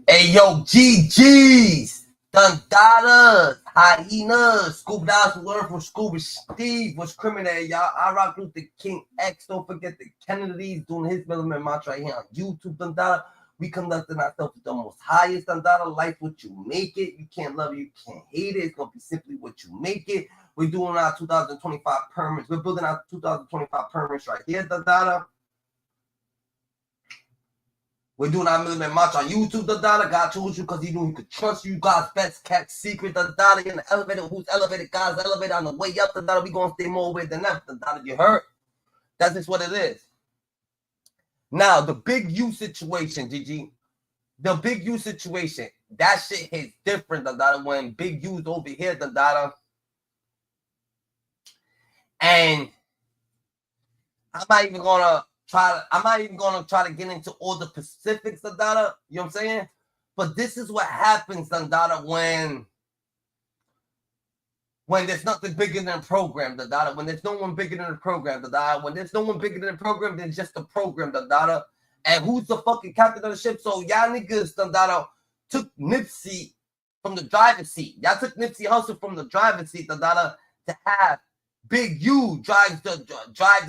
Hey, yo, GG's, Dundadas, Hyenas, Scuba Dogs, learn from Scuba Steve was criminal, y'all. I rock Luther King X. Don't forget the Kennedys doing his Milliman March right here on YouTube, Dundada. We conducting ourselves with the most highest, Dundada. Life what you make it. You can't love it, you can't hate it. It's going to be simply what you make it. We're doing our 2025 permits. We're building our 2025 permits right here, Dundada. We're doing our Milliman March on YouTube, Dada. God chose you because he knew he could trust you. God's best kept secret, Dada. In the elevator, who's elevated? God's elevator on the way up, Dada. We gonna stay more away than ever, Dada. You heard? That's just what it is. Now, the big U situation, GG. The big U situation. That shit is different, Dada. When big U's over here, Dada. And I'm not even gonna try to get into all the specifics, Dada. You know what I'm saying? But this is what happens, Dada, when there's nothing bigger than a program, Dada. When there's no one bigger than a program, Dada. When there's no one bigger than a program, then just a program, Dada. And who's the fucking captain of the ship? So y'all niggas, Dada, took Nipsey from the driver's seat. Y'all took Nipsey Hussle from the driver's seat, Dada, to have Big U drive the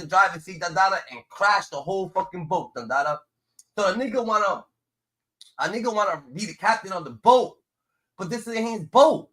driver's seat, Dada, and crash the whole fucking boat, Dada. So a nigga wanna be the captain of the boat, but this ain't his boat.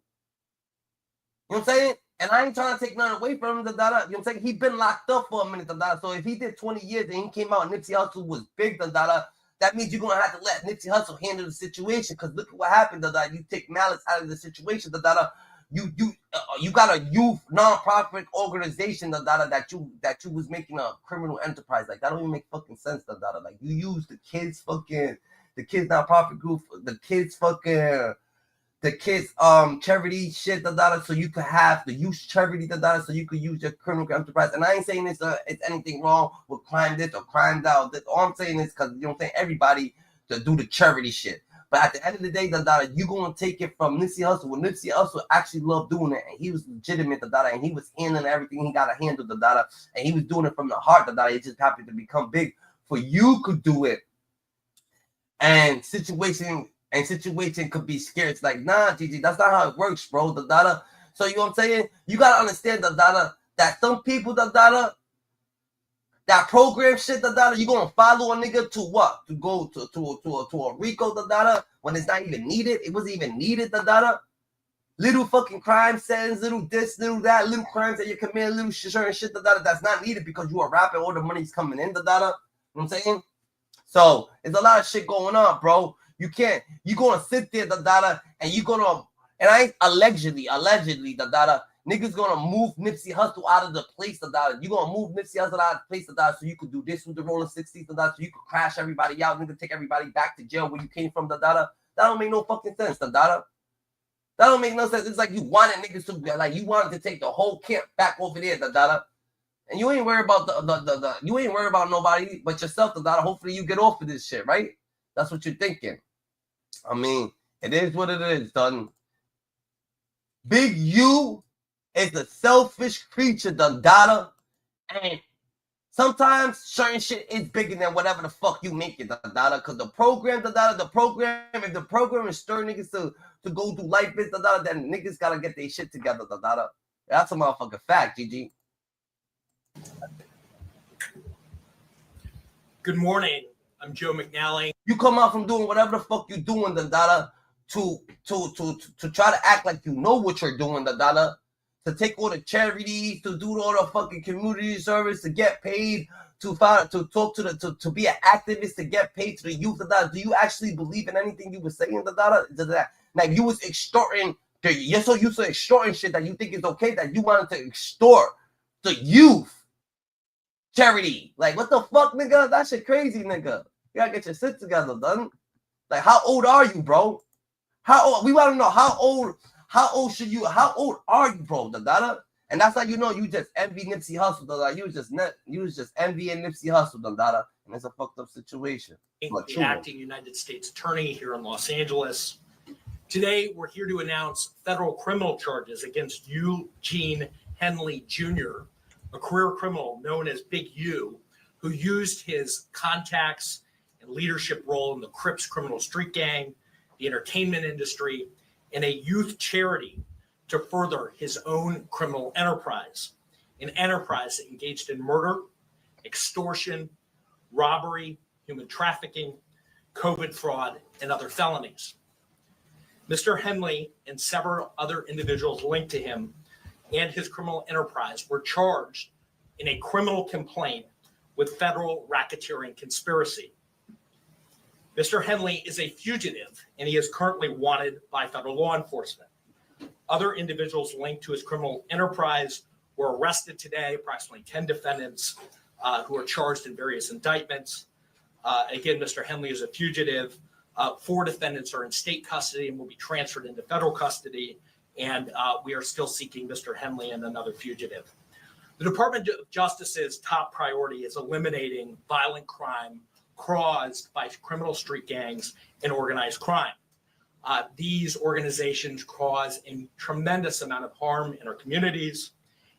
You know what I'm saying? And I ain't trying to take nothing away from him, Dada. You know what I'm saying? He been locked up for a minute, Dada. So if he did 20 years and he came out and Nipsey Hussle was big, Dada, that means you're gonna have to let Nipsey Hussle handle the situation. Because look at what happened, Dada. You take Malice out of the situation, Dada. You got a youth non-profit organization, Dada, that you was making a criminal enterprise. Like that don't even make fucking sense, Dada. Like you use the kids non-profit group, the kids charity shit, Dada, so you could have the youth charity, Dada, so you could use your criminal enterprise. And I ain't saying it's anything wrong with crime this or crime that. All I'm saying is because you know what I'm saying, everybody to do the charity shit. But at the end of the day, Dada, you gonna take it from Nipsey Hussle. When Nipsey Hussle actually loved doing it, and he was legitimate, Dada, and he was handling everything he got to handle, Dada, and he was doing it from the heart, Dada. It just happened to become big for you could do it. And situation could be scary. It's like, nah, GG, that's not how it works, bro, Dada. So you know what I'm saying? You gotta understand, Dada, that some people, Dada, that program shit, Dada, you gonna follow a nigga to what? To go to a Rico, Dada, when it's not even needed. It wasn't even needed, Dada. Little fucking crime sentence, little this, little that, little crimes that you commit, little certain shit, Dada, that's not needed because you are rapping, all the money's coming in, Dada. You know what I'm saying? So there's a lot of shit going on, bro. You gonna sit there, Dada, and allegedly, Dada, niggas gonna move Nipsey Hussle out of the place, Dada. You gonna move Nipsey Hussle out of the place, Dada, so you could do this with the Rolling 60s, Dada, so you could crash everybody out, nigga, take everybody back to jail where you came from, Dada. That don't make no fucking sense, Dada. That don't make no sense. It's like you wanted niggas to, you wanted to take the whole camp back over there, Dada. And you ain't worried about you ain't worried about nobody but yourself, Dada. Hopefully you get off of this shit, right? That's what you're thinking. I mean, it is what it is, done. Big U is a selfish creature, Dada. And sometimes certain shit is bigger than whatever the fuck you make it, Dada. Because the program, Dada, if the program is stirring niggas to go do life biz, Dada, then niggas gotta get their shit together, Dada. That's a motherfucking fact, GG. Good morning. I'm Joe McNally. You come out from doing whatever the fuck you doing, Dada, to try to act like you know what you're doing, Dada, to take all the charities, to do all the fucking community service, to get paid, to talk to be an activist, to get paid to the youth, Dada. Do you actually believe in anything you were saying, Dada? Like you was extorting, you're so used to extorting shit that you think it's okay that you wanted to extort the youth charity. Like, what the fuck, nigga? That shit crazy, nigga. You gotta get your shit together, done. Like, how old are you, bro? How old? We want to know how old are you, bro, Dada? And that's how you know you just envy Nipsey Hussle, Dada. You was just envying Nipsey Hussle, Dada. And it's a fucked up situation. The acting United States Attorney here in Los Angeles. Today, we're here to announce federal criminal charges against Eugene Henley Jr., a career criminal known as Big U, who used his contacts and leadership role in the Crips criminal street gang, the entertainment industry, and a youth charity to further his own criminal enterprise, an enterprise that engaged in murder, extortion, robbery, human trafficking, COVID fraud, and other felonies. Mr. Henley and several other individuals linked to him and his criminal enterprise were charged in a criminal complaint with federal racketeering conspiracy. Mr. Henley is a fugitive, and he is currently wanted by federal law enforcement. Other individuals linked to his criminal enterprise were arrested today, approximately 10 defendants who are charged in various indictments. Again, Mr. Henley is a fugitive. 4 defendants are in state custody and will be transferred into federal custody, and we are still seeking Mr. Henley and another fugitive. The Department of Justice's top priority is eliminating violent crime caused by criminal street gangs and organized crime. These organizations cause a tremendous amount of harm in our communities.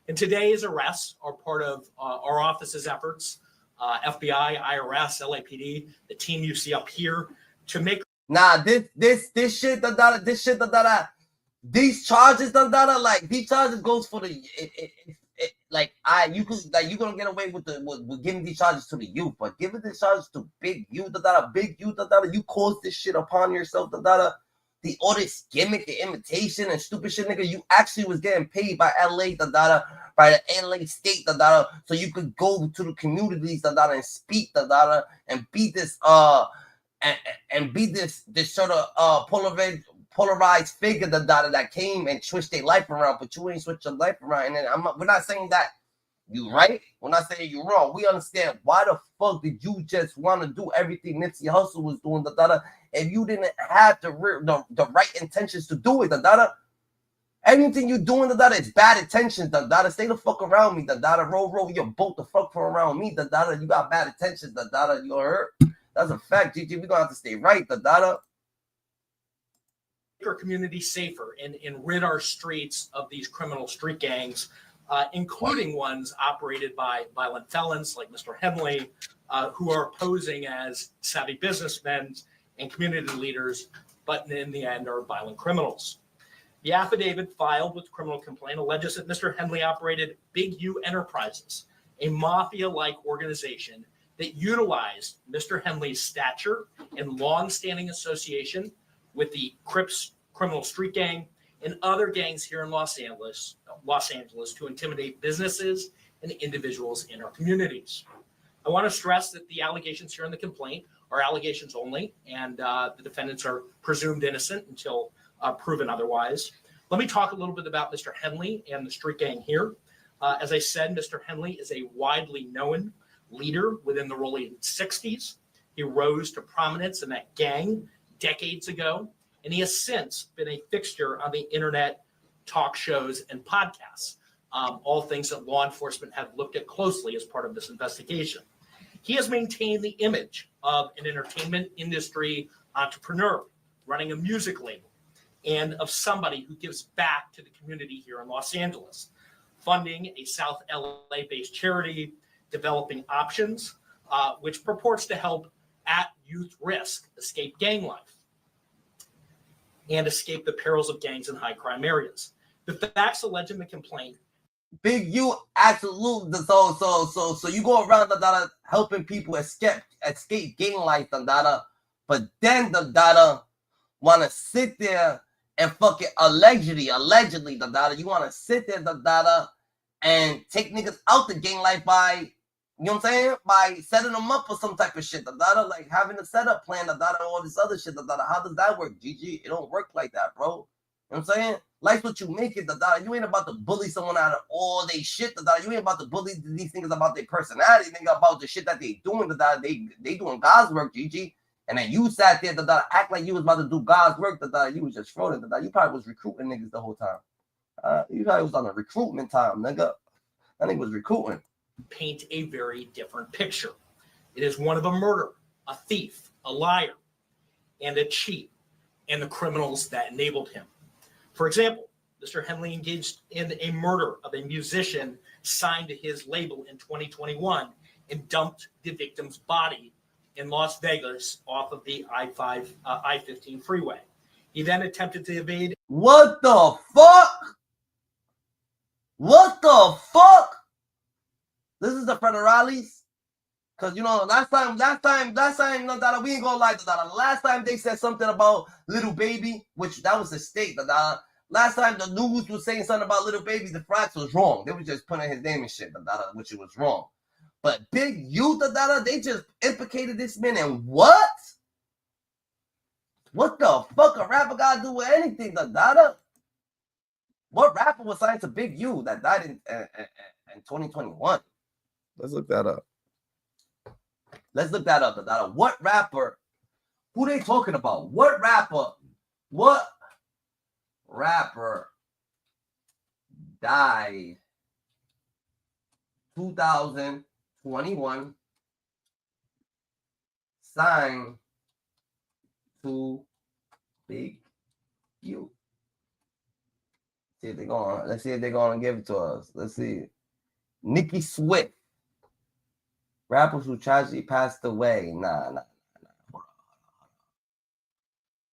And today's arrests are part of our office's efforts, FBI, IRS, LAPD, the team you see up here, to make. Nah, this shit, these charges, like these charges goes for the. You're gonna get away with giving these charges to the youth, but giving these charges to big youth, you caused this shit upon yourself, all this gimmick and imitation and stupid shit, nigga. You actually was getting paid by LA, by the LA state, so you could go to the communities, and speak, and be this, and be this sort of polarized figure that came and switched their life around, but you ain't switched your life around. And we're not saying that you right. We're not saying you're wrong. We understand why the fuck did you just want to do everything Nipsey Hussle was doing, if you didn't have the right intentions to do it, Anything you doing, is bad intentions, Stay the fuck around me, Roll your boat the fuck from around me, You got bad intentions, You heard? That's a fact, GG. We're gonna have to stay right, Make our community safer and rid our streets of these criminal street gangs, including ones operated by violent felons like Mr. Henley, who are posing as savvy businessmen and community leaders, but in the end are violent criminals. The affidavit filed with the criminal complaint alleges that Mr. Henley operated Big U Enterprises, a mafia-like organization that utilized Mr. Henley's stature and long-standing association with the Crips criminal street gang and other gangs here in Los Angeles to intimidate businesses and individuals in our communities. I want to stress that the allegations here in the complaint are allegations only, and the defendants are presumed innocent until proven otherwise. Let me talk a little bit about Mr. Henley and the street gang here. As I said, Mr. Henley is a widely known leader within the rolling 60s. He rose to prominence in that gang decades ago, and he has since been a fixture on the internet, talk shows, and podcasts, all things that law enforcement have looked at closely as part of this investigation. He has maintained the image of an entertainment industry entrepreneur running a music label and of somebody who gives back to the community here in Los Angeles, funding a South LA-based charity, developing options, which purports to help at youth risk escape gang life and escape the perils of gangs in high crime areas. The facts alleged in the complaint. Big U, absolutely. So you go around helping people escape gang life, but then want to sit there and fucking allegedly, you want to sit there, and take niggas out the gang life by, you know what I'm saying? By setting them up for some type of shit, like having a setup plan, and all this other shit, How does that work, GG? It don't work like that, bro. You know what I'm saying? Life's what you make it, You ain't about to bully someone out of all they shit, You ain't about to bully these niggas about their personality, nigga, about the shit that they doing, They doing God's work, GG. And then you sat there, act like you was about to do God's work, You was just frauding, You probably was recruiting niggas the whole time. You probably was on a recruitment time, nigga. That nigga was recruiting. Paint a very different picture. It is one of a murderer, a thief, a liar, and a cheat, and the criminals that enabled him. For example, Mr. Henley engaged in a murder of a musician signed to his label in 2021 and dumped the victim's body in Las Vegas off of the I-15 freeway. He then attempted to evade. What the fuck? What the fuck? This is the federales? Because, you know, last time, no, that we ain't gonna lie to that. Last time they said something about little baby, which that was a state. Last time the news was saying something about little baby, the facts was wrong. They were just putting his name and shit, which it was wrong. But Big U, they just implicated this man in what? What the fuck a rapper gotta do with anything, What rapper was signed to Big U that died in 2021? Let's look that up. What rapper? Who they talking about? What rapper died 2021, signed to Big U? Let's see if they're gonna give it to us. Let's see. Nicki Swift. Rappers who tragically passed away. Nah. Hold on.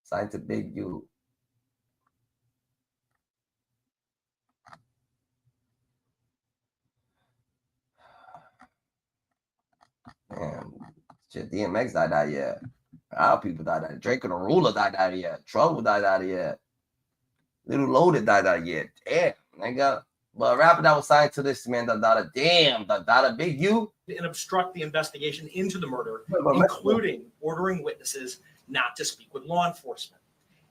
Signed to Big U. Damn. Shit, DMX died out yet. A lot of people died out. Drake and the Ruler died out yet. Trouble died out yet. Little Loaded died out yet. Damn, nigga. But a rapper that was signed to this man, damn, Big U. And obstruct the investigation into the murder, including ordering witnesses not to speak with law enforcement.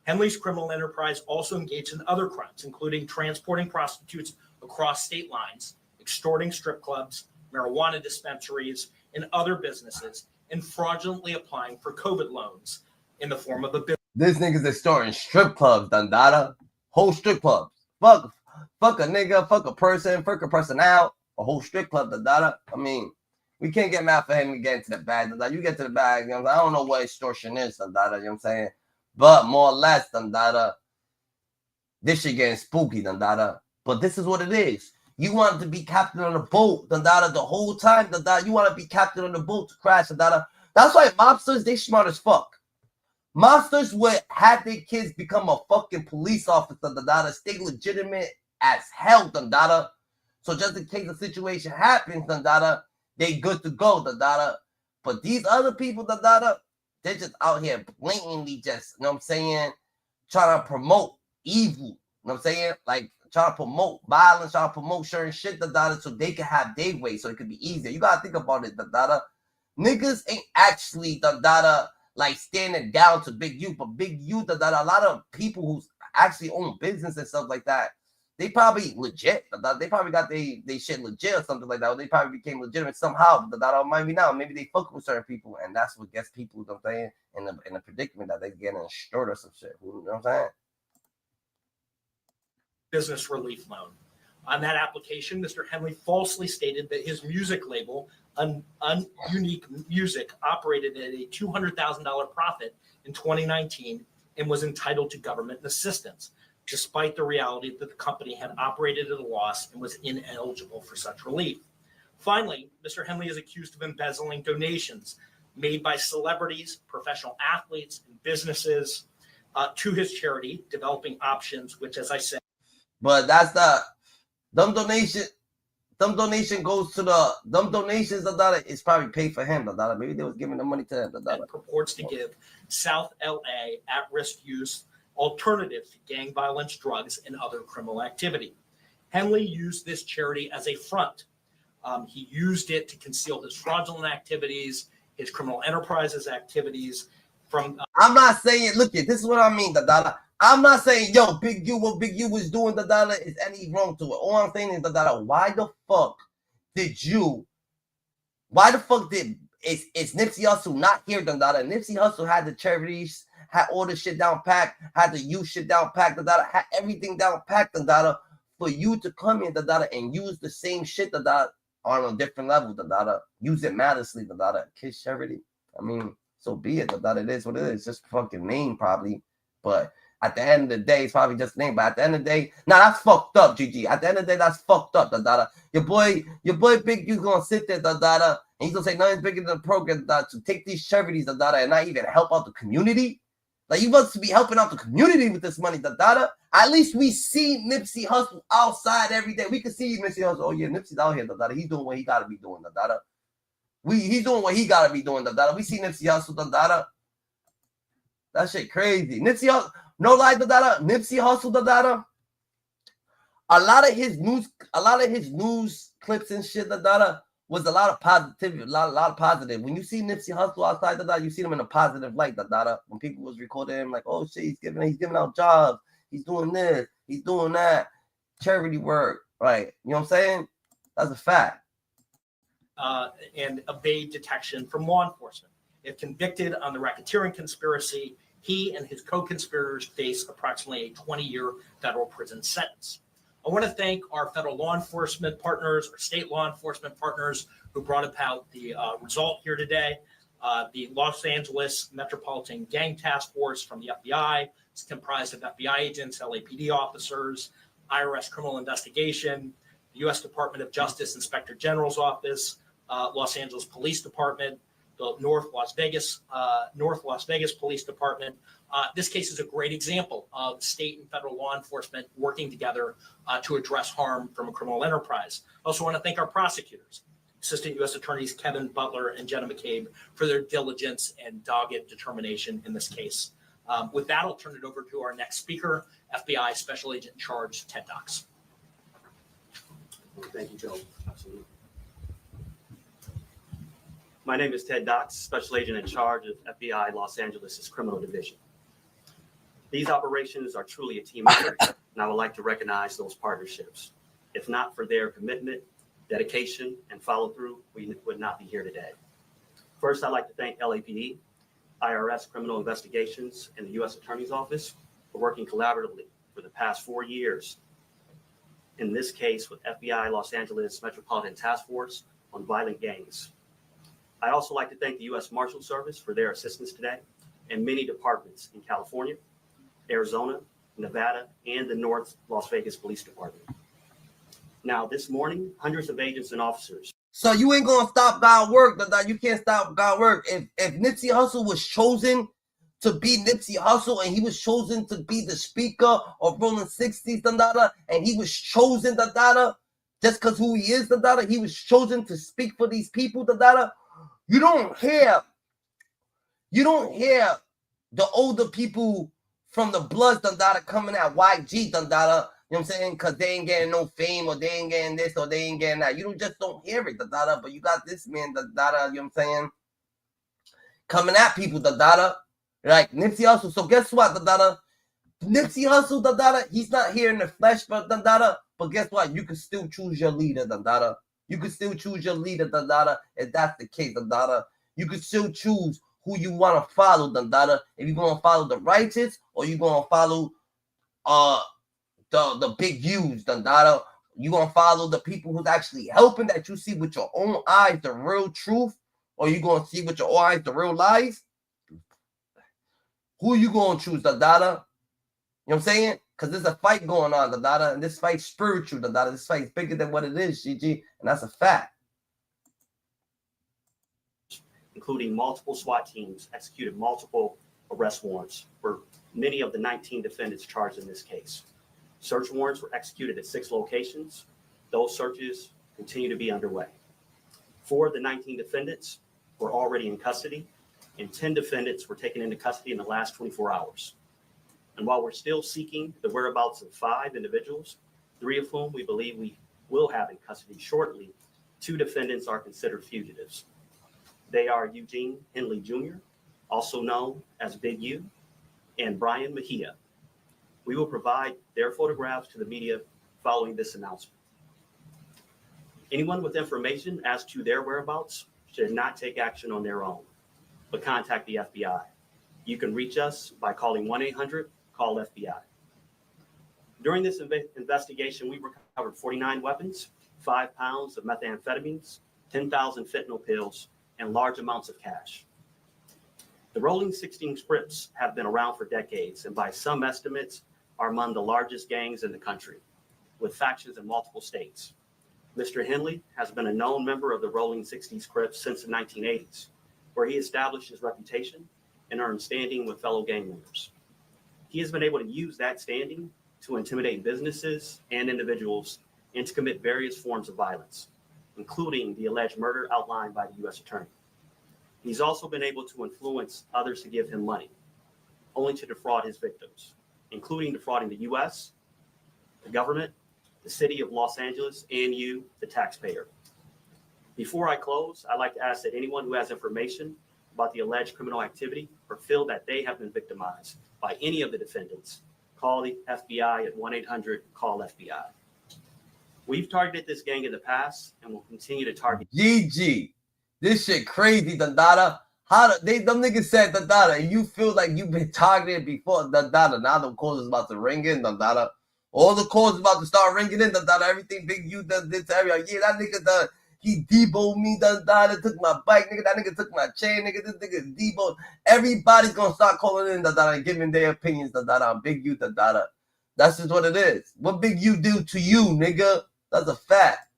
Henley's criminal enterprise also engaged in other crimes, including transporting prostitutes across state lines, extorting strip clubs, marijuana dispensaries, and other businesses, and fraudulently applying for COVID loans in the form of a bill. This nigga's extorting strip clubs, whole strip clubs. Fuck a nigga, fuck a person, fuck a person out, a whole strip club, I mean, we can't get mad for him to get into the bag. You get to the bag, you know, I don't know what extortion is, you know what I'm saying? But more or less, this shit getting spooky, but this is what it is. You wanted to be captain on the boat, the whole time, you want to be captain on the boat to crash, That's why mobsters, they smart as fuck. Mobsters would have their kids become a fucking police officer, stay legitimate as hell, So just in case the situation happens, they good to go, But these other people, they're just out here blatantly just, you know what I'm saying, trying to promote evil, you know what I'm saying? Like, trying to promote violence, trying to promote certain shit, so they can have their way, so it could be easier. You gotta think about it, Niggas ain't actually, like standing down to Big U, but Big U, a lot of people who actually own business and stuff like that, they probably legit. They probably got they shit legit or something like that. Or they probably became legitimate somehow. Maybe now, maybe they fuck with certain people, and that's what gets people, you know what I'm saying, in the predicament that they get in a short or some shit. You know what I'm saying? Business relief loan. On that application, Mr. Henley falsely stated that his music label, Unique Music, operated at a $200,000 profit in 2019 and was entitled to government assistance, despite the reality that the company had operated at a loss and was ineligible for such relief. Finally, Mr. Henley is accused of embezzling donations made by celebrities, professional athletes, and businesses to his charity, Developing Options, which, as I said, but that's them donation goes to them donations, it's probably paid for him, maybe they was giving the money to him, and purports to give South LA at-risk youth alternatives to gang violence, drugs, and other criminal activity. Henley used this charity as a front. He used it to conceal his fraudulent activities, his criminal enterprises activities from. I'm not saying, look, this is what I mean, I'm not saying, yo, Big U, what Big U was doing, is any wrong to it. All I'm saying is, why the fuck did it's Nipsey Hussle not here, Nipsey Hussle had the charities, had all the shit down packed, had the youth shit down packed, had everything down packed, for you to come in, and use the same shit, on a different level, use it maliciously, kiss charity. I mean, so be it, it is what it is, just fucking name probably, but at the end of the day, it's probably just a name. But at the end of the day, that's fucked up, GG. At the end of the day, that's fucked up, Your boy Big U's gonna sit there, And he's gonna say nothing's bigger than the program to take these charities and not even help out the community. Like, you must be helping out the community with this money, At least we see Nipsey Hussle outside every day. We can see Nipsey Hussle. Oh yeah, Nipsey's out here, He's doing what he gotta be doing, He's doing what he gotta be doing, We see Nipsey Hussle, That shit crazy. Nipsey Hussle, no lie, Nipsey Hussle, A lot of his news clips and shit, was a lot of positivity, a lot of positive. When you see Nipsey Hussle outside, you see him in a positive light, When people was recording him, like, oh shit, he's giving out jobs, he's doing this, he's doing that, charity work, right? You know what I'm saying? That's a fact. And evade detection from law enforcement. If convicted on the racketeering conspiracy, he and his co-conspirators face approximately a 20-year federal prison sentence. I want to thank our federal law enforcement partners, our state law enforcement partners who brought about the result here today. The Los Angeles Metropolitan Gang Task Force from the FBI. It's comprised of FBI agents, LAPD officers, IRS Criminal Investigation, the U.S. Department of Justice Inspector General's Office, Los Angeles Police Department, the North Las Vegas Police Department. This case is a great example of state and federal law enforcement working together to address harm from a criminal enterprise. I also want to thank our prosecutors, Assistant U.S. Attorneys Kevin Butler and Jenna McCabe, for their diligence and dogged determination in this case. With that, I'll turn it over to our next speaker, FBI Special Agent in Charge, Ted Dox. Thank you, Joe. Absolutely. My name is Ted Dox, Special Agent in Charge of FBI Los Angeles' Criminal Division. These operations are truly a team effort, and I would like to recognize those partnerships. If not for their commitment, dedication, and follow-through, we would not be here today. First, I'd like to thank LAPD, IRS Criminal Investigations, and the U.S. Attorney's Office for working collaboratively for the past 4 years. In this case, with FBI Los Angeles Metropolitan Task Force on violent gangs. I'd also like to thank the U.S. Marshal Service for their assistance today, and many departments in California, Arizona, Nevada, and the North Las Vegas Police Department. Now, this morning, hundreds of agents and officers. So you ain't gonna stop God work, You can't stop God work. If Nipsey Hussle was chosen to be Nipsey Hussle and he was chosen to be the speaker of Rolling 60s, and he was chosen, just because who he is, he was chosen to speak for these people, You don't hear the older people from the Bloods, coming at YG, You know what I'm saying? Because they ain't getting no fame, or they ain't getting this, or they ain't getting that. You just don't hear it, But you got this man, you know what I'm saying? Coming at people, Like Nipsey Hussle. So guess what, Nipsey Hussle, he's not here in the flesh, but guess what? You can still choose your leader, You can still choose your leader, if that's the case, You can still choose who you want to follow, If you're going to follow the righteous, or you're going to follow the big U's, You going to follow the people who's actually helping, that you see with your own eyes the real truth, or you going to see with your own eyes the real lies? Who you going to choose, You know what I'm saying? Because there's a fight going on, and this fight's spiritual, This fight's bigger than what it is, GG, and that's a fact. Including multiple SWAT teams, executed multiple arrest warrants for many of the 19 defendants charged in this case. Search warrants were executed at 6 locations. Those searches continue to be underway. 4 of the 19 defendants were already in custody, and 10 defendants were taken into custody in the last 24 hours. And while we're still seeking the whereabouts of 5 individuals, 3 of whom we believe we will have in custody shortly, 2 defendants are considered fugitives. They are Eugene Henley Jr., also known as Big U, and Brian Mejia. We will provide their photographs to the media following this announcement. Anyone with information as to their whereabouts should not take action on their own, but contact the FBI. You can reach us by calling 1-800-CALL-FBI. During this investigation, we recovered 49 weapons, 5 pounds of methamphetamines, 10,000 fentanyl pills, and large amounts of cash. The Rolling 16 Crips have been around for decades, and by some estimates are among the largest gangs in the country, with factions in multiple states. Mr. Henley has been a known member of the Rolling 60s Crips since the 1980s, where he established his reputation and earned standing with fellow gang members. He has been able to use that standing to intimidate businesses and individuals and to commit various forms of violence, including the alleged murder outlined by the U.S. Attorney. He's also been able to influence others to give him money, only to defraud his victims, including defrauding the U.S., the government, the city of Los Angeles, and you, the taxpayer. Before I close, I'd like to ask that anyone who has information about the alleged criminal activity or feel that they have been victimized by any of the defendants, call the FBI at 1-800-CALL-FBI. We've targeted this gang in the past and will continue to target. GG. This shit crazy, Dandada. Them niggas said, Dandada, you feel like you've been targeted before, Dandada. Now the calls is about to ring in, Dandada. All the calls about to start ringing in, Dandada. Everything Big U did to everybody. Yeah, that nigga, he deboed me, Dandada. Took my bike, nigga. That nigga took my chain, nigga. This nigga deboed. Everybody's gonna start calling in, Dandada, and giving their opinions, Dandada, on Big U, Dandada. That's just what it is. What Big U do to you, nigga? That's a fact.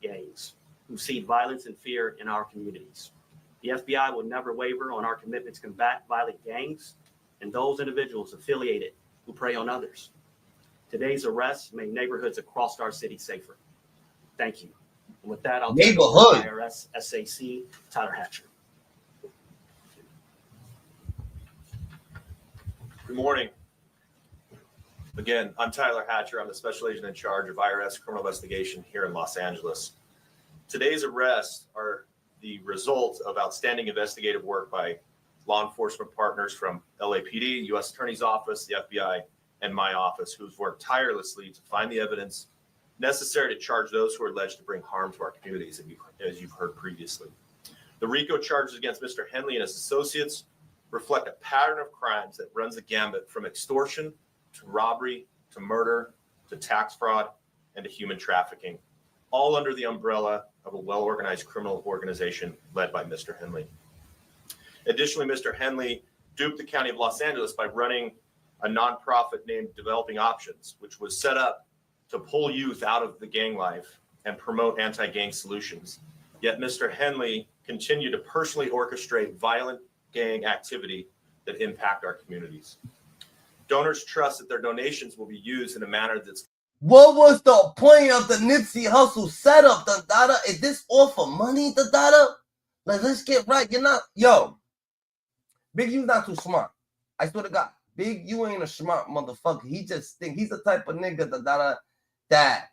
Gangs who seed violence and fear in our communities. The FBI will never waver on our commitment to combat violent gangs and those individuals affiliated who prey on others. Today's arrests made neighborhoods across our city safer. Thank you. And with that, I'll turn it over to IRS SAC Tyler Hatcher. Good morning. Again, I'm Tyler Hatcher. I'm the special agent in charge of IRS criminal investigation here in Los Angeles. Today's arrests are the result of outstanding investigative work by law enforcement partners from LAPD, U.S. Attorney's Office, the FBI, and my office, who's worked tirelessly to find the evidence necessary to charge those who are alleged to bring harm to our communities, as you've heard previously. The Rico charges against Mr. Henley and his associates reflect a pattern of crimes that runs the gambit from extortion to robbery to murder to tax fraud and to human trafficking, all under the umbrella of a well-organized criminal organization led by Mr. Henley. Additionally, Mr. Henley duped the county of Los Angeles by running a nonprofit named Developing Options, which was set up to pull youth out of the gang life and promote anti-gang solutions. Yet Mr. Henley continued to personally orchestrate violent gang activity that impact our communities. Donors trust that their donations will be used in a manner that's. What was the point of the Nipsey Hussle setup, Dandada? Is this all for money, Dandada? Like, let's get right. You're not, yo. Big U's not too smart. I swear to God, Big U ain't a smart motherfucker. He just think he's the type of nigga, Dandada, that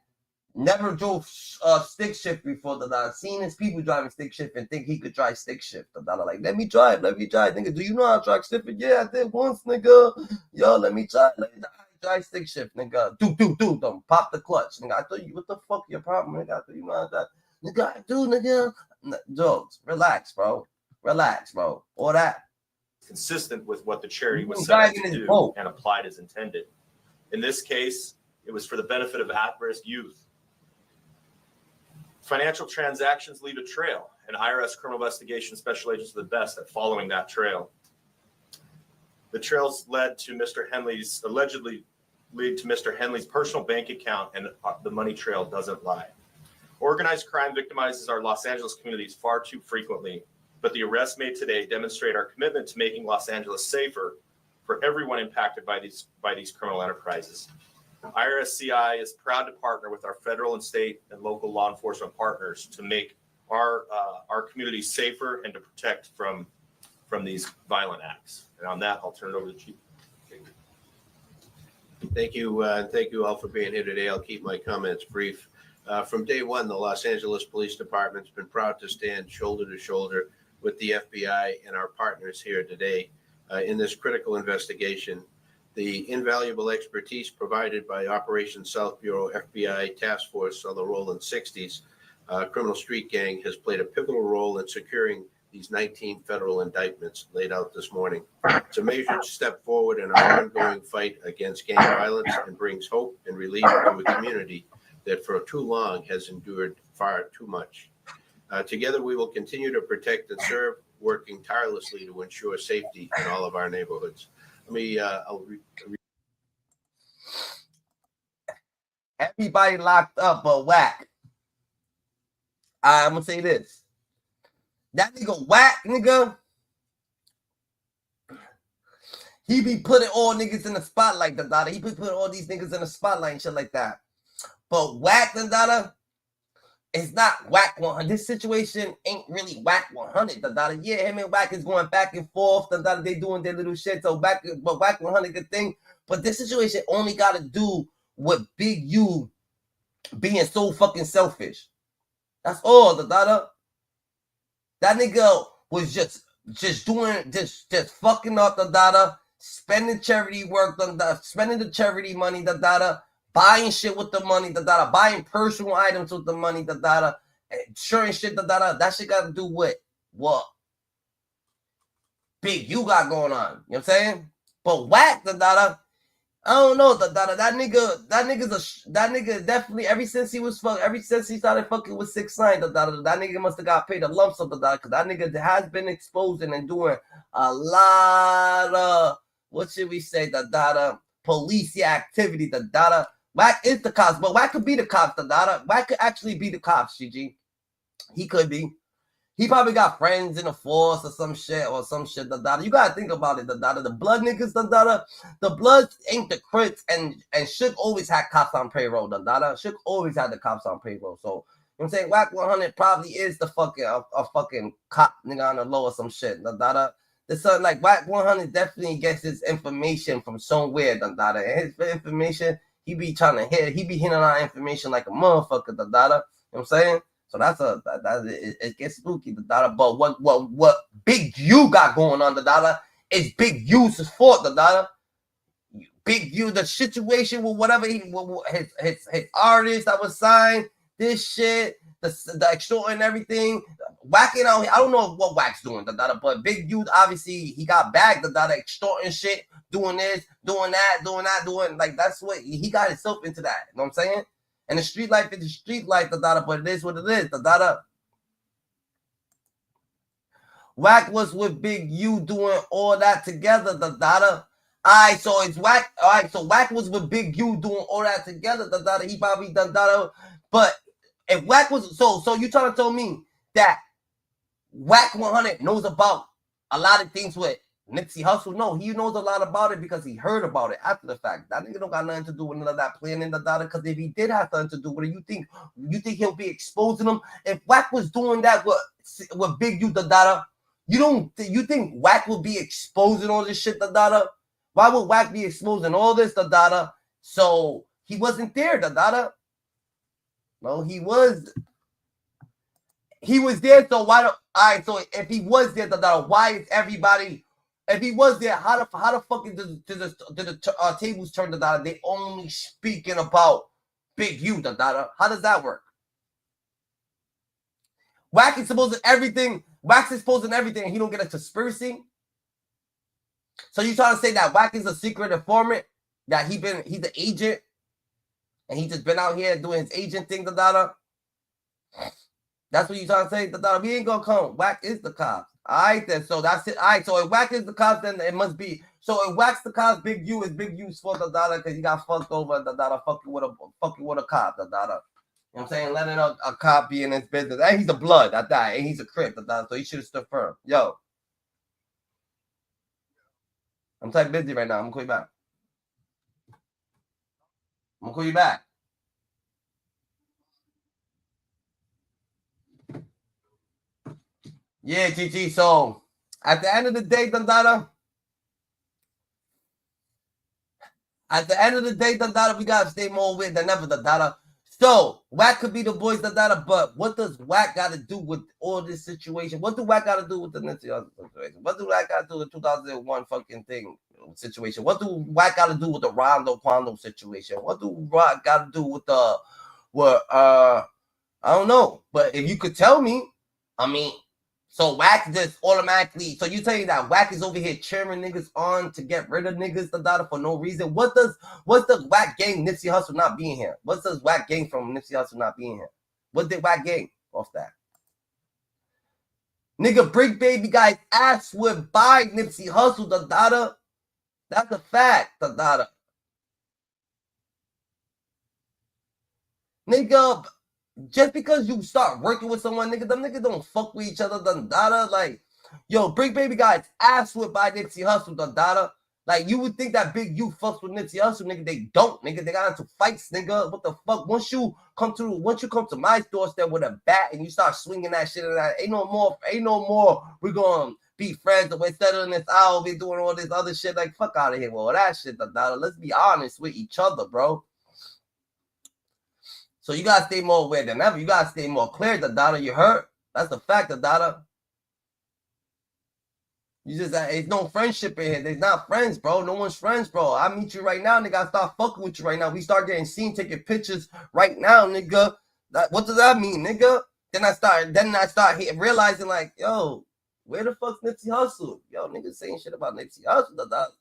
never drove stick shift before, Dandada. Seen his people driving stick shift and think he could drive stick shift, Dandada. Like, let me drive, nigga. Do you know how to drive stick shift? Yeah, I did once, nigga. Yo, let me try. Drive stick shift, nigga. Don't pop the clutch, nigga. I thought you, what the fuck your problem, nigga? I thought you know how that, nigga. I do, nigga. Jokes, relax, bro. All that consistent with what the charity was set up to do and applied as intended. In this case, it was for the benefit of at-risk youth. Financial transactions leave a trail, and IRS criminal investigation special agents are the best at following that trail. The trails led to allegedly lead to Mr. Henley's personal bank account, and the money trail doesn't lie. Organized crime victimizes our Los Angeles communities far too frequently, but the arrests made today demonstrate our commitment to making Los Angeles safer for everyone impacted by these criminal enterprises. IRSCI is proud to partner with our federal and state and local law enforcement partners to make our communities safer and to protect from these violent acts. And on that, I'll turn it over to the Chief. Thank you. Thank you all for being here today. I'll keep my comments brief. From day one, the Los Angeles Police Department's been proud to stand shoulder to shoulder with the FBI and our partners here today in this critical investigation. The invaluable expertise provided by Operation South Bureau FBI Task Force on the Rolling 60s criminal street gang has played a pivotal role in securing these 19 federal indictments laid out this morning. It's a measured step forward in our ongoing fight against gang violence and brings hope and relief to a community that for too long has endured far too much. Together, we will continue to protect and serve, working tirelessly to ensure safety in all of our neighborhoods. Everybody locked up but whack. I'm gonna say this. That nigga Whack, nigga. He be putting all niggas in the spotlight, Dada. He be putting all these niggas in the spotlight and shit like that. But Whack, Dada, it's not Whack 100. This situation ain't really Whack 100, Dada. Yeah, him and Whack is going back and forth, Dada. They doing their little shit. So Whack 100 good thing. But this situation only got to do with Big U being so fucking selfish. That's all, Dada. That nigga was just doing, just fucking up, Dada. Spending charity work, spending the charity money, buying shit with the money, buying personal items with the money, sharing shit, that shit got to do with what Big U got going on. You know what I'm saying? But Whack, I don't know, that nigga definitely, ever since he started fucking with 6ix9ine, that nigga must have got paid a lump sum, because that nigga has been exposing and doing a lot of, what should we say, police activity, Whack is the cops, but Whack could be the cops, Whack could actually be the cops, GG. He could be. He probably got friends in the force or some shit. You gotta think about it, the blood niggas, the blood ain't the Crips, and Shook always had cops on payroll, Shook always had the cops on payroll. So, you know what I'm saying? Whack 100 probably is the fucking a fucking cop nigga on the low or some shit, There's something like Whack 100 definitely gets his information from somewhere, and his information, he be hitting on information like a motherfucker, You know what I'm saying? So it gets spooky, But what Big U got going on, is Big U's fault, Big U, the situation with whatever his artist that was signed, this shit, the extortion and everything, whacking out. I don't know what Whack's doing, but Big U obviously he got bagged, extorting shit, doing this, doing that, like that's what he got himself into that. You know what I'm saying? And the street life is the street life, but it is what it is, Whack was with Big U doing all that together, Alright, so it's Whack. Alright, so Whack was with Big U doing all that together, He probably but if Whack was so you trying to tell me that Whack 100 knows about a lot of things with Nipsey Hussle? No, he knows a lot about it because he heard about it after the fact. That nigga don't got nothing to do with none of that planning, because if he did have something to do with it, you think he'll be exposing them? If Whack was doing that with Big U, you think Whack would be exposing all this shit, Why would Whack be exposing all this, So he wasn't there, No, he was there, so why don't, alright, so if he was there, why is everybody, if he was there, how the fuck did the tables turn, they only speaking about Big U, How does that work? Whack is exposing everything, and he don't get a conspiracy? So you trying to say that Whack is a secret informant, that he's the agent, and he just been out here doing his agent thing, That's what you trying to say, We ain't gonna come. Whack is the cops. Alright then, so that's it. Alright, so if Whack is the cops, then it must be. So if Whack's the cops, Big U is Big U's fault, because he got fucked over, fucking with a cop, You know what I'm saying? Letting a cop be in his business. And he's a blood, and he's a Crip, so he should have stood firm. Yo. I'm type busy right now. I'm gonna call you back. Yeah, GG. So at the end of the day, we gotta stay more with than ever, So Whack could be the boys, but what does Whack gotta do with all this situation? What do Whack gotta do with the Nipsey Hussle situation? What do Whack gotta do with the 2001 fucking thing situation? What do Whack gotta do with the Rondo Quando situation? What do Whack gotta do with I don't know. But if you could tell me, so Whack just automatically, so you telling that Whack is over here cheering niggas on to get rid of niggas, for no reason? What's the Whack gang Nipsey Hussle not being here? What does Whack gang from Nipsey Hussle not being here? What did Whack gang off that? Nigga, Brick Baby got his ass whipped by Nipsey Hussle, That's a fact, Nigga, just because you start working with someone, nigga, them niggas don't fuck with each other, done data. Like, yo, Big Baby got his ass whipped by Nipsey Hussle, done data. Like, you would think that Big U fucks with Nipsey Hussle, nigga. They don't, nigga. They got into fights, nigga. What the fuck? Once you come to my doorstep with a bat and you start swinging that shit, and that ain't no more. We're gonna be friends. We're settling this out. We're doing all this other shit. Like, fuck out of here with all that shit, done data. Let's be honest with each other, bro. So you gotta stay more aware than ever. You gotta stay more clear, the data. You hurt. That's the fact, the data. You just it's no friendship in here. There's not friends, bro. No one's friends, bro. I meet you right now, nigga. I start fucking with you right now. We start getting seen, taking pictures right now, nigga. What does that mean, nigga? Then I start realizing, like, yo, where the fuck's Nipsey Hussle? Yo, niggas saying shit about Nipsey Hussle.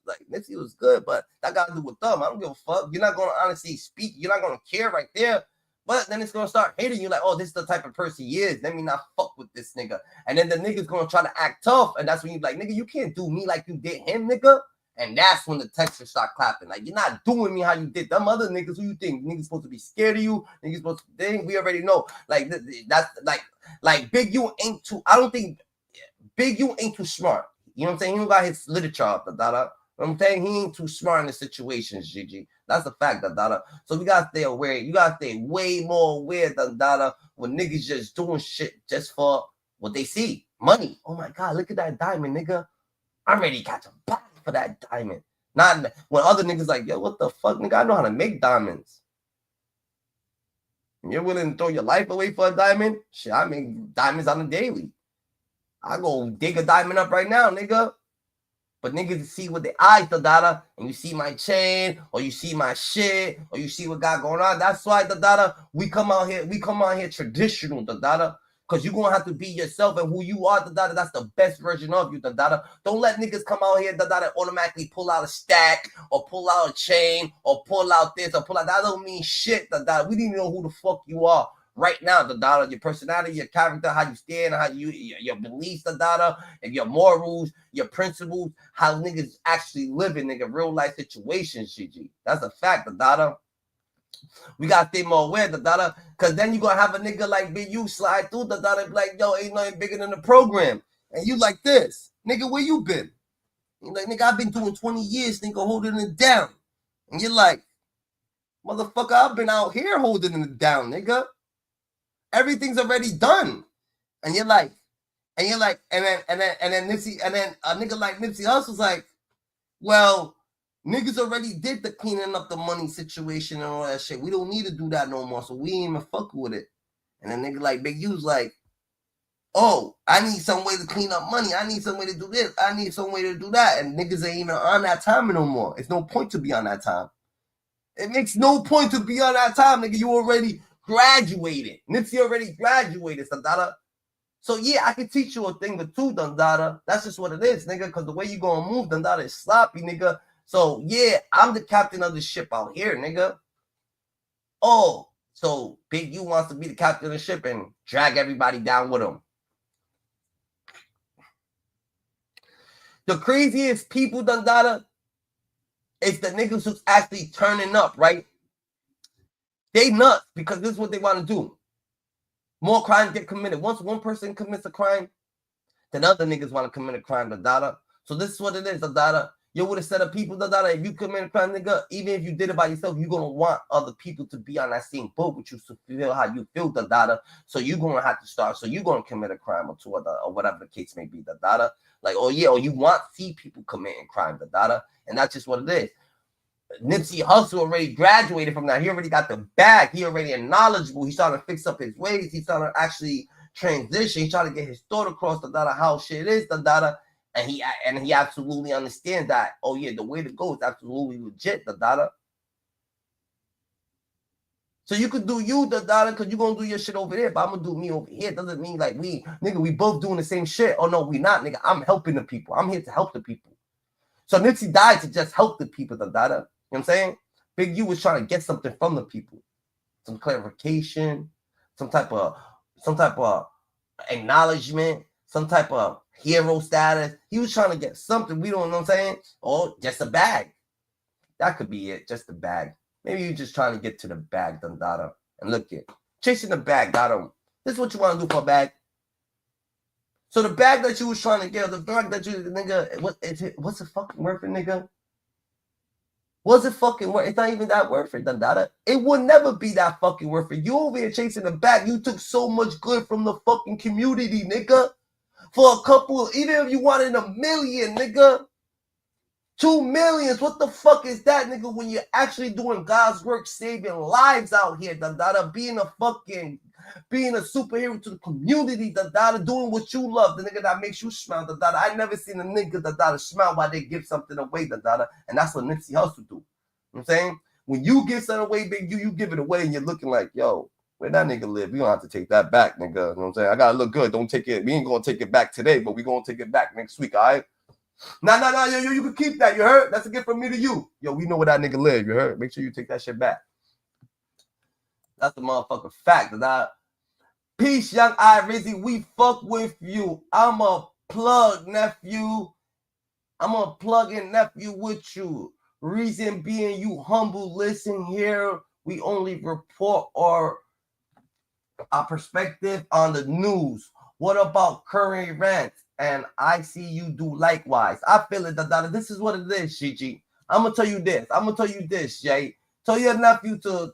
Like, Nipsey was good, but that got to do with them. I don't give a fuck. You're not gonna honestly speak. You're not gonna care right there. But then it's gonna start hating you, like, oh, this is the type of person he is. Let me not fuck with this nigga. And then the nigga's gonna try to act tough, and that's when you're like, nigga, you can't do me like you did him, nigga. And that's when the textures start clapping. Like, you're not doing me how you did them other niggas. Who you think? Niggas supposed to be scared of you? Niggas supposed to think? We already know. Like, that's like Big U ain't too. I don't think Big U ain't too smart. You know what I'm saying? He don't got his literature up, You know what I'm saying? He ain't too smart in the situations, Gigi. That's a fact, dada. So we gotta stay aware. You gotta stay way more aware, dada, when niggas just doing shit just for what they see. Money. Oh my God, look at that diamond, nigga. I already got to buy for that diamond. Not when other niggas like, yo, what the fuck, nigga? I know how to make diamonds. And you're willing to throw your life away for a diamond? Shit, I make diamonds on a daily. I go dig a diamond up right now, nigga. But niggas see with the eyes, the data, and you see my chain, or you see my shit, or you see what got going on. That's why the data, we come out here traditional, the data, because you're gonna have to be yourself, and who you are, the data, that's the best version of you, the data. Don't let niggas come out here, the data, automatically pull out a stack, or pull out a chain, or pull out this, or pull out that. Don't mean shit, the data. We didn't even know who the fuck you are. Right now, the data, your personality, your character, how you stand, how your beliefs, the data, and your morals, your principles, how niggas actually living, nigga, real life situations, GG. That's a fact, the data. We gotta stay more aware, the data, because then you gonna have a nigga like Big U slide through the data and be like, yo, ain't nothing bigger than the program. And you like this, nigga, where you been? You like, nigga, I've been doing 20 years, nigga, holding it down. And you're like, motherfucker, I've been out here holding it down, nigga. Everything's already done, and you're like, and then Nipsey, and then a nigga like Nipsey Hussle's like, well, niggas already did the cleaning up the money situation and all that shit. We don't need to do that no more, so we ain't even fuck with it. And then nigga like Big U's like, oh, I need some way to clean up money. I need some way to do this. I need some way to do that. And niggas ain't even on that time no more. It's no point to be on that time. It makes no point to be on that time, nigga. You already graduated. Nipsey already graduated, Sandada. So yeah, I can teach you a thing or two, Dundada. That's just what it is, nigga. Because the way you gonna move, Dundada, is sloppy, nigga. So yeah, I'm the captain of the ship out here, nigga. Oh, so Big U wants to be the captain of the ship and drag everybody down with him. The craziest people, Dundada, is the niggas who's actually turning up, right? They nuts because this is what they want to do. More crimes get committed. Once one person commits a crime, then other niggas want to commit a crime, Dada. So this is what it is, Dada. You would have said of people, Dada, if you commit a crime, nigga, even if you did it by yourself, you're going to want other people to be on that same boat with you to feel how you feel, Dada. So you're going to have to start. So you're going to commit a crime or two or whatever the case may be, Dada. Like, oh yeah, or you want to see people committing crime, Dada. And that's just what it is. Nipsey Hussle already graduated from that. He already got the bag. He already knowledgeable. He's trying to fix up his ways. He's trying to actually transition. He's trying to get his thought across, the data, how shit is, the data. And he absolutely understands that, oh yeah, the way to go is absolutely legit, the data. So you could do you, the data, because you're going to do your shit over there, but I'm going to do me over here. Doesn't mean like we both doing the same shit. Oh no, we not, nigga. I'm helping the people. I'm here to help the people. So Nipsey died to just help the people, the data. You know what I'm saying? Big U was trying to get something from the people. Some clarification, some type of acknowledgement, some type of hero status. He was trying to get something. We don't know what I'm saying? Or just a bag. That could be it. Just a bag. Maybe you're just trying to get to the bag, Dundada. And look it. Chasing the bag, got him. This is what you want to do for a bag. So the bag that you was trying to get, the bag that you, nigga, what's it fucking worth it, nigga? Was it fucking worth it? It's not even that worth it, Dandada. It would never be that fucking worth it. You over here chasing the bag. You took so much good from the fucking community, nigga. For a couple, even if you wanted $1 million, nigga. 2 million. What the fuck is that, nigga, when you're actually doing God's work, saving lives out here, Dandada, being a superhero to the community, Dandada, doing what you love, the nigga that makes you smile, Dandada. I never seen a nigga, Dandada, smile while they give something away, Dandada, and that's what Nipsey Hussle do. You know what I'm saying? When you give something away, big you give it away and you're looking like, yo, where that nigga live? We don't have to take that back, nigga. You know what I'm saying? I gotta look good. Don't take it. We ain't gonna take it back today, but we gonna take it back next week, all right? Nah, yo, you can keep that, you heard? That's a gift from me to you. Yo, we know where that nigga live, you heard? Make sure you take that shit back. That's the motherfucking fact, that. Peace, young I Rizzy. We fuck with you. I'm a plug, nephew. I'm a plug in nephew with you. Reason being you humble. Listen here. We only report our perspective on the news. What about current events? And I see you do likewise. I feel it, Dandada. This is what it is, Gigi. I'm gonna tell you this, Jay. Tell your nephew to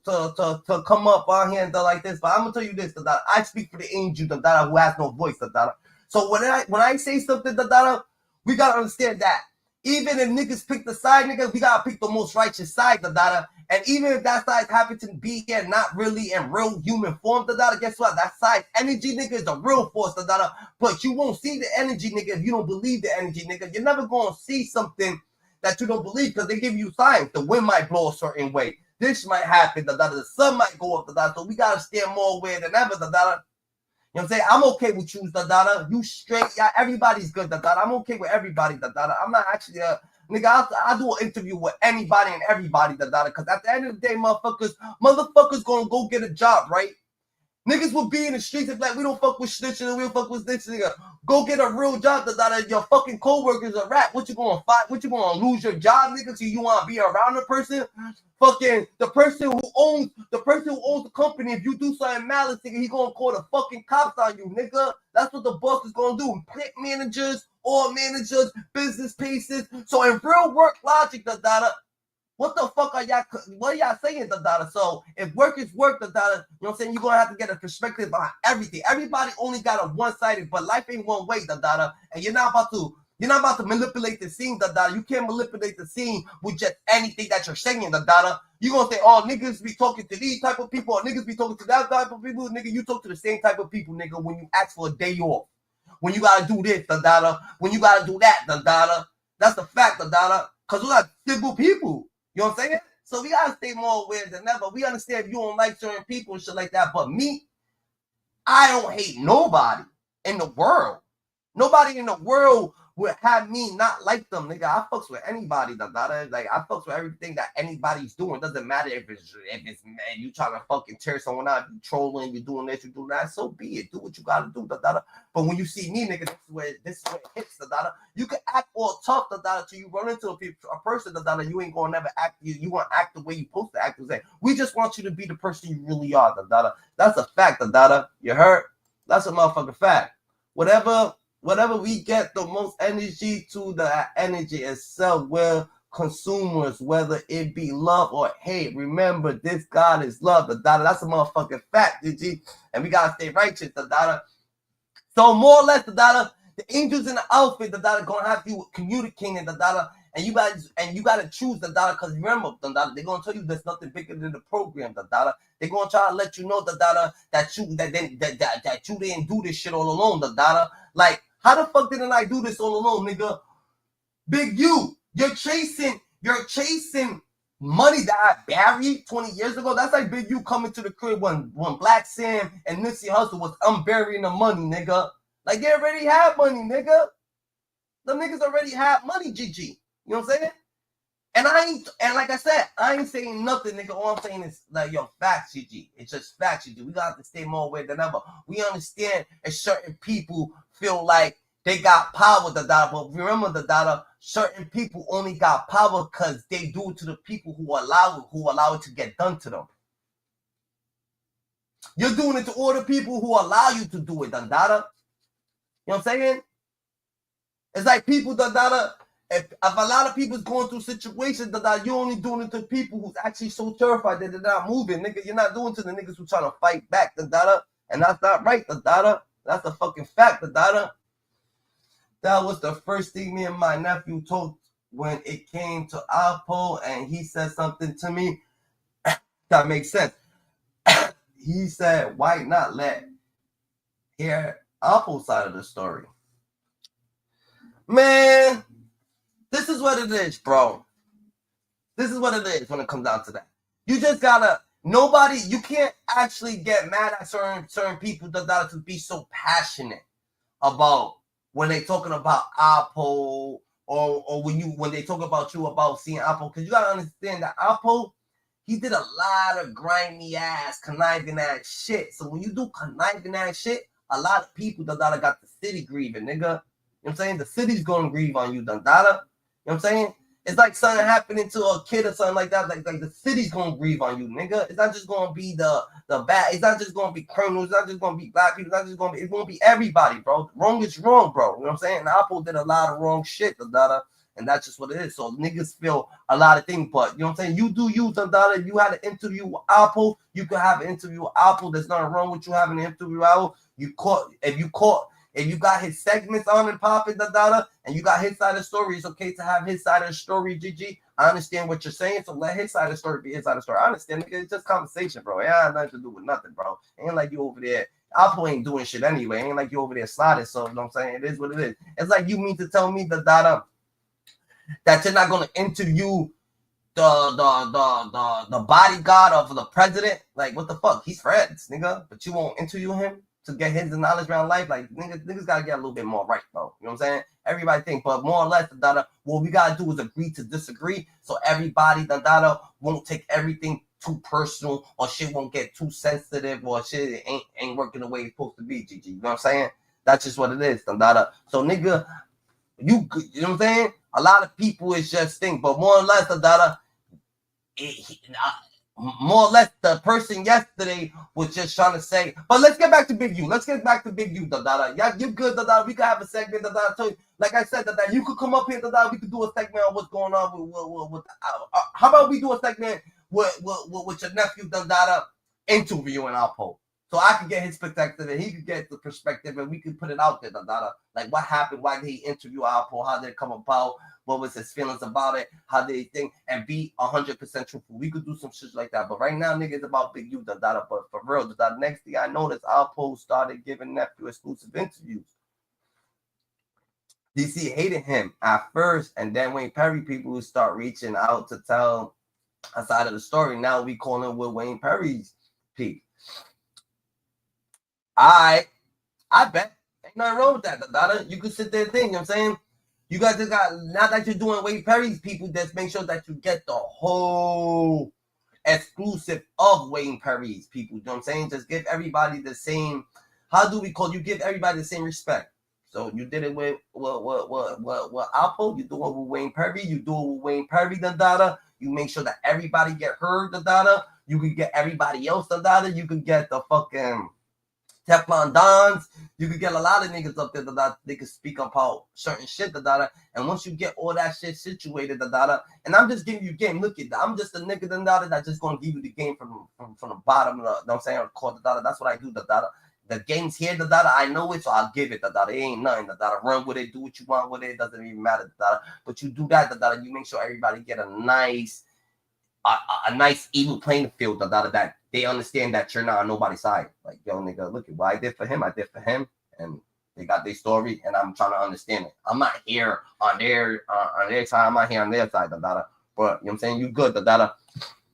come up on here and like this, but I'm gonna tell you this, Dandada. I speak for the angel, Dandada, who has no voice, Dandada. So when I say something, Dandada, we gotta understand that even if niggas pick the side, nigga, we gotta pick the most righteous side, Dandada. And even if that side happens to be here, not really in real human form, Dandada, guess what? That side energy, nigga, is the real force, Dandada. But you won't see the energy, nigga, if you don't believe the energy, nigga. You're never gonna see something that you don't believe because they give you signs. The wind might blow a certain way. This might happen, the sun might go up, so we gotta stand more aware than ever, You know what I'm saying? I'm okay with you, You straight, yeah, everybody's good, I'm okay with everybody, I'm not actually nigga, I'll do an interview with anybody and everybody, because at the end of the day, motherfuckers gonna go get a job, right? Niggas will be in the streets and like, we don't fuck with snitching, we don't fuck with snitching, nigga. Go get a real job, Your fucking co-workers are rap. What you gonna fight? What you gonna lose your job, nigga? So you wanna be around the person? Fucking the person who owns the company. If you do something malice, nigga, he gonna call the fucking cops on you, nigga. That's what the boss is gonna do. Plant managers, all managers, business pieces. So in real work logic, what the fuck are y'all saying, Dandada? So if work is work, Dandada, you know what I'm saying? You're gonna have to get a perspective on everything. Everybody only got a one-sided, but life ain't one way, Dandada. And you're not about to manipulate the scene, Dandada. You can't manipulate the scene with just anything that you're saying, Dandada. You're gonna say, oh, niggas be talking to these type of people, or niggas be talking to that type of people, nigga. You talk to the same type of people, nigga, when you ask for a day off. When you gotta do this, Dandada. When you gotta do that, Dandada. That's the fact, Dandada. Cause we got simple people. You know what I'm saying? So we gotta stay more aware than ever. We understand if you don't like certain people and shit like that, but me, I don't hate nobody in the world. Nobody in the world would have me not like them, nigga. I fucks with anybody, like I fucks with everything that anybody's doing. Doesn't matter if it's man, you trying to fucking tear someone out, you trolling, you doing this, you doing that. So be it. Do what you gotta do, But when you see me, nigga, this is where it hits, You can act all tough, till you run into a person, you ain't gonna never act. You want to act the way you supposed to act. We just want you to be the person you really are, That's a fact, You heard? That's a motherfucking fact. Whatever we get the most energy to, the energy itself will consumers, whether it be love or hate. Remember, this God is love, That's a motherfucking fact, DG. And we gotta stay righteous, So more or less, the angels in the outfit, gonna have you communicating, and you gotta choose, because remember, they're gonna tell you there's nothing bigger than the program, They're gonna try to let you know, that you didn't do this shit all alone, Like, how the fuck didn't I do this all alone, nigga? Big you, you're chasing money that I buried 20 years ago. That's like Big U coming to the crib when Black Sam and Nipsey Hussle was unburying the money, nigga. Like, they already had money, nigga. The niggas already had money, GG. You know what I'm saying? And like I said, I ain't saying nothing, nigga. All I'm saying is, like, yo, facts, GG. It's just facts, GG. We got to stay more aware than ever. We understand if certain people feel like they got power, but remember, certain people only got power because they do it to the people who allow it to get done to them. You're doing it to all the people who allow you to do it, Dandada. You know what I'm saying? It's like people, Dandada, if a lot of people's going through situations, Dandada, you're only doing it to people who's actually so terrified that they're not moving, nigga. You're not doing it to the niggas who trying to fight back, Dandada. And that's not right, Dandada. That's a fucking fact, Dandada. That was the first thing me and my nephew talked when it came to Alpo, and he said something to me that makes sense. He said, why not hear Alpo's side of the story? Man, this is what it is, bro. This is what it is when it comes down to that. You just gotta, you can't actually get mad at certain people that to be so passionate about when they talking about Alpo or when they talk about you about seeing Alpo, because you gotta understand that Alpo, he did a lot of grimy ass, conniving ass shit. So when you do conniving ass shit, a lot of people that got the city grieving, nigga. You know what I'm saying? The city's gonna grieve on you, Dandada. You know what I'm saying? It's like something happening to a kid or something like that. Like the city's gonna grieve on you, nigga. It's not just gonna be the bad. It's not just gonna be criminals. It's not just gonna be black people. It's not just gonna be. It's gonna be everybody, bro. Wrong is wrong, bro. You know what I'm saying? And Apple did a lot of wrong shit, Dandada, and that's just what it is. So niggas feel a lot of things, but you know what I'm saying? You do you, Dandada. You had an interview with Apple. You could have an interview with Apple. There's nothing wrong with you having an interview with Apple. If you got his segments on and popping, Dandada, and you got his side of the story, it's okay to have his side of the story, GG. I understand what you're saying, so let his side of the story be his side of the story. I understand, because it's just conversation, bro. It ain't nothing to do with nothing, bro. It ain't like you over there. Apple ain't doing shit anyway. It ain't like you over there sliding, so you know what I'm saying? It is what it is. It's like you mean to tell me, Dandada, that you're not gonna interview the bodyguard of the president? Like, what the fuck? He's friends, nigga. But you won't interview him to get his knowledge around life? Like, niggas gotta get a little bit more right, bro. You know what I'm saying? Everybody think, but more or less, what we gotta do is agree to disagree, so everybody, won't take everything too personal, or shit won't get too sensitive, or shit ain't working the way it's supposed to be, GG. You know what I'm saying? That's just what it is, So, nigga, you know what I'm saying? A lot of people is just think, but more or less, more or less, the person yesterday was just trying to say, but let's get back to Big U. Let's get back to Big U, Dandada. Yeah, you're good, Dandada. We could have a segment, Dandada. So, like I said, Dandada, you could come up here, Dandada. We could do a segment on what's going on with how about we do a segment with your nephew, Dandada, interviewing Alpo, so I could get his perspective and he could get the perspective, and we could put it out there, Dandada. Like, what happened? Why did he interview Alpo? How did it come about? What was his feelings about it? How did he think? And be 100% truthful. We could do some shit like that. But right now, nigga, it's about Big U, Dandada. But for real, the next thing I noticed, Alpo started giving nephew exclusive interviews. DC hated him at first, and then Wayne Perry people would start reaching out to tell a side of the story. Now we call him with Wayne Perry's peak. I bet. Ain't nothing wrong with that, Dandada. You could sit there and think, you know what I'm saying? You guys just got, now that you're doing Wayne Perry's people, just make sure that you get the whole exclusive of Wayne Perry's people. You know what I'm saying? Just give everybody the same, you give everybody the same respect. So you did it with Alpo, you do it with Wayne Perry, you do it with Wayne Perry, Dandada. You make sure that everybody get heard, Dandada. You can get everybody else, Dandada. You can get the fucking Teflon Dons. You could get a lot of niggas up there that they could speak about certain shit, and once you get all that shit situated, and I'm just giving you game. Look at that. I'm just a nigga, that just gonna give you the game from the bottom of the, you know what I'm saying, on the court, That's what I do, The game's here, I know it, so I'll give it, It ain't nothing, Run with it, do what you want with it. It doesn't even matter, But you do that, You make sure everybody get a nice even playing field, that they understand that you're not on nobody's side. Like, yo, nigga, look at what I did for him, and they got their story, and I'm trying to understand it. I'm not here on their side, I'm not here on their side, But you know what I'm saying? You good,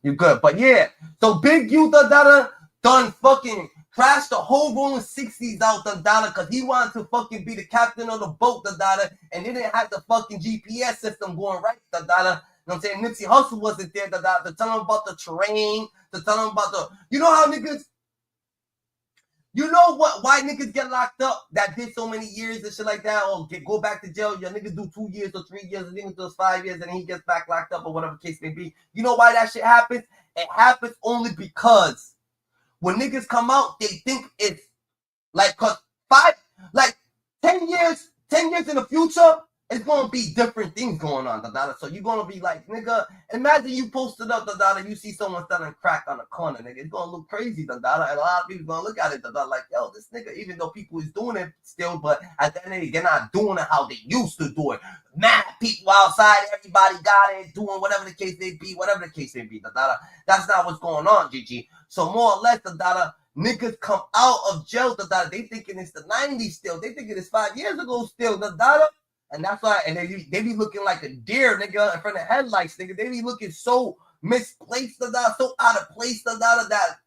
You good. But yeah, so Big U, done fucking crashed the whole rolling 60s out, because he wanted to fucking be the captain of the boat, and they didn't have the fucking GPS system going right, You know what I'm saying? Nipsey Hussle wasn't there to tell him about the terrain, to tell him about you know how niggas, you know why niggas get locked up that did so many years and shit like that, or go back to jail. Your niggas do 2 years or 3 years, and niggas does 5 years, and then he gets back locked up or whatever the case may be. You know why that shit happens? It happens only because when niggas come out, they think it's like, cause 10 years in the future, it's gonna be different things going on, da-da. So you're gonna be like, nigga, imagine you posted up, da-da, you see someone selling crack on the corner, nigga. It's gonna look crazy, da-da, and a lot of people gonna look at it, da-da, like, yo, this nigga, even though people is doing it still, but at the end of the day, they're not doing it how they used to do it. Mad people outside, everybody got it, doing whatever the case may be, da-da. That's not what's going on, GG. So more or less, da-da, niggas come out of jail, da-da, they thinking it's the 90s still. They thinking it's 5 years ago still, da-da. And that's why, and they be looking like a deer, nigga, in front of headlights, nigga. They be looking so misplaced, da-da, so out of place, da-da, that.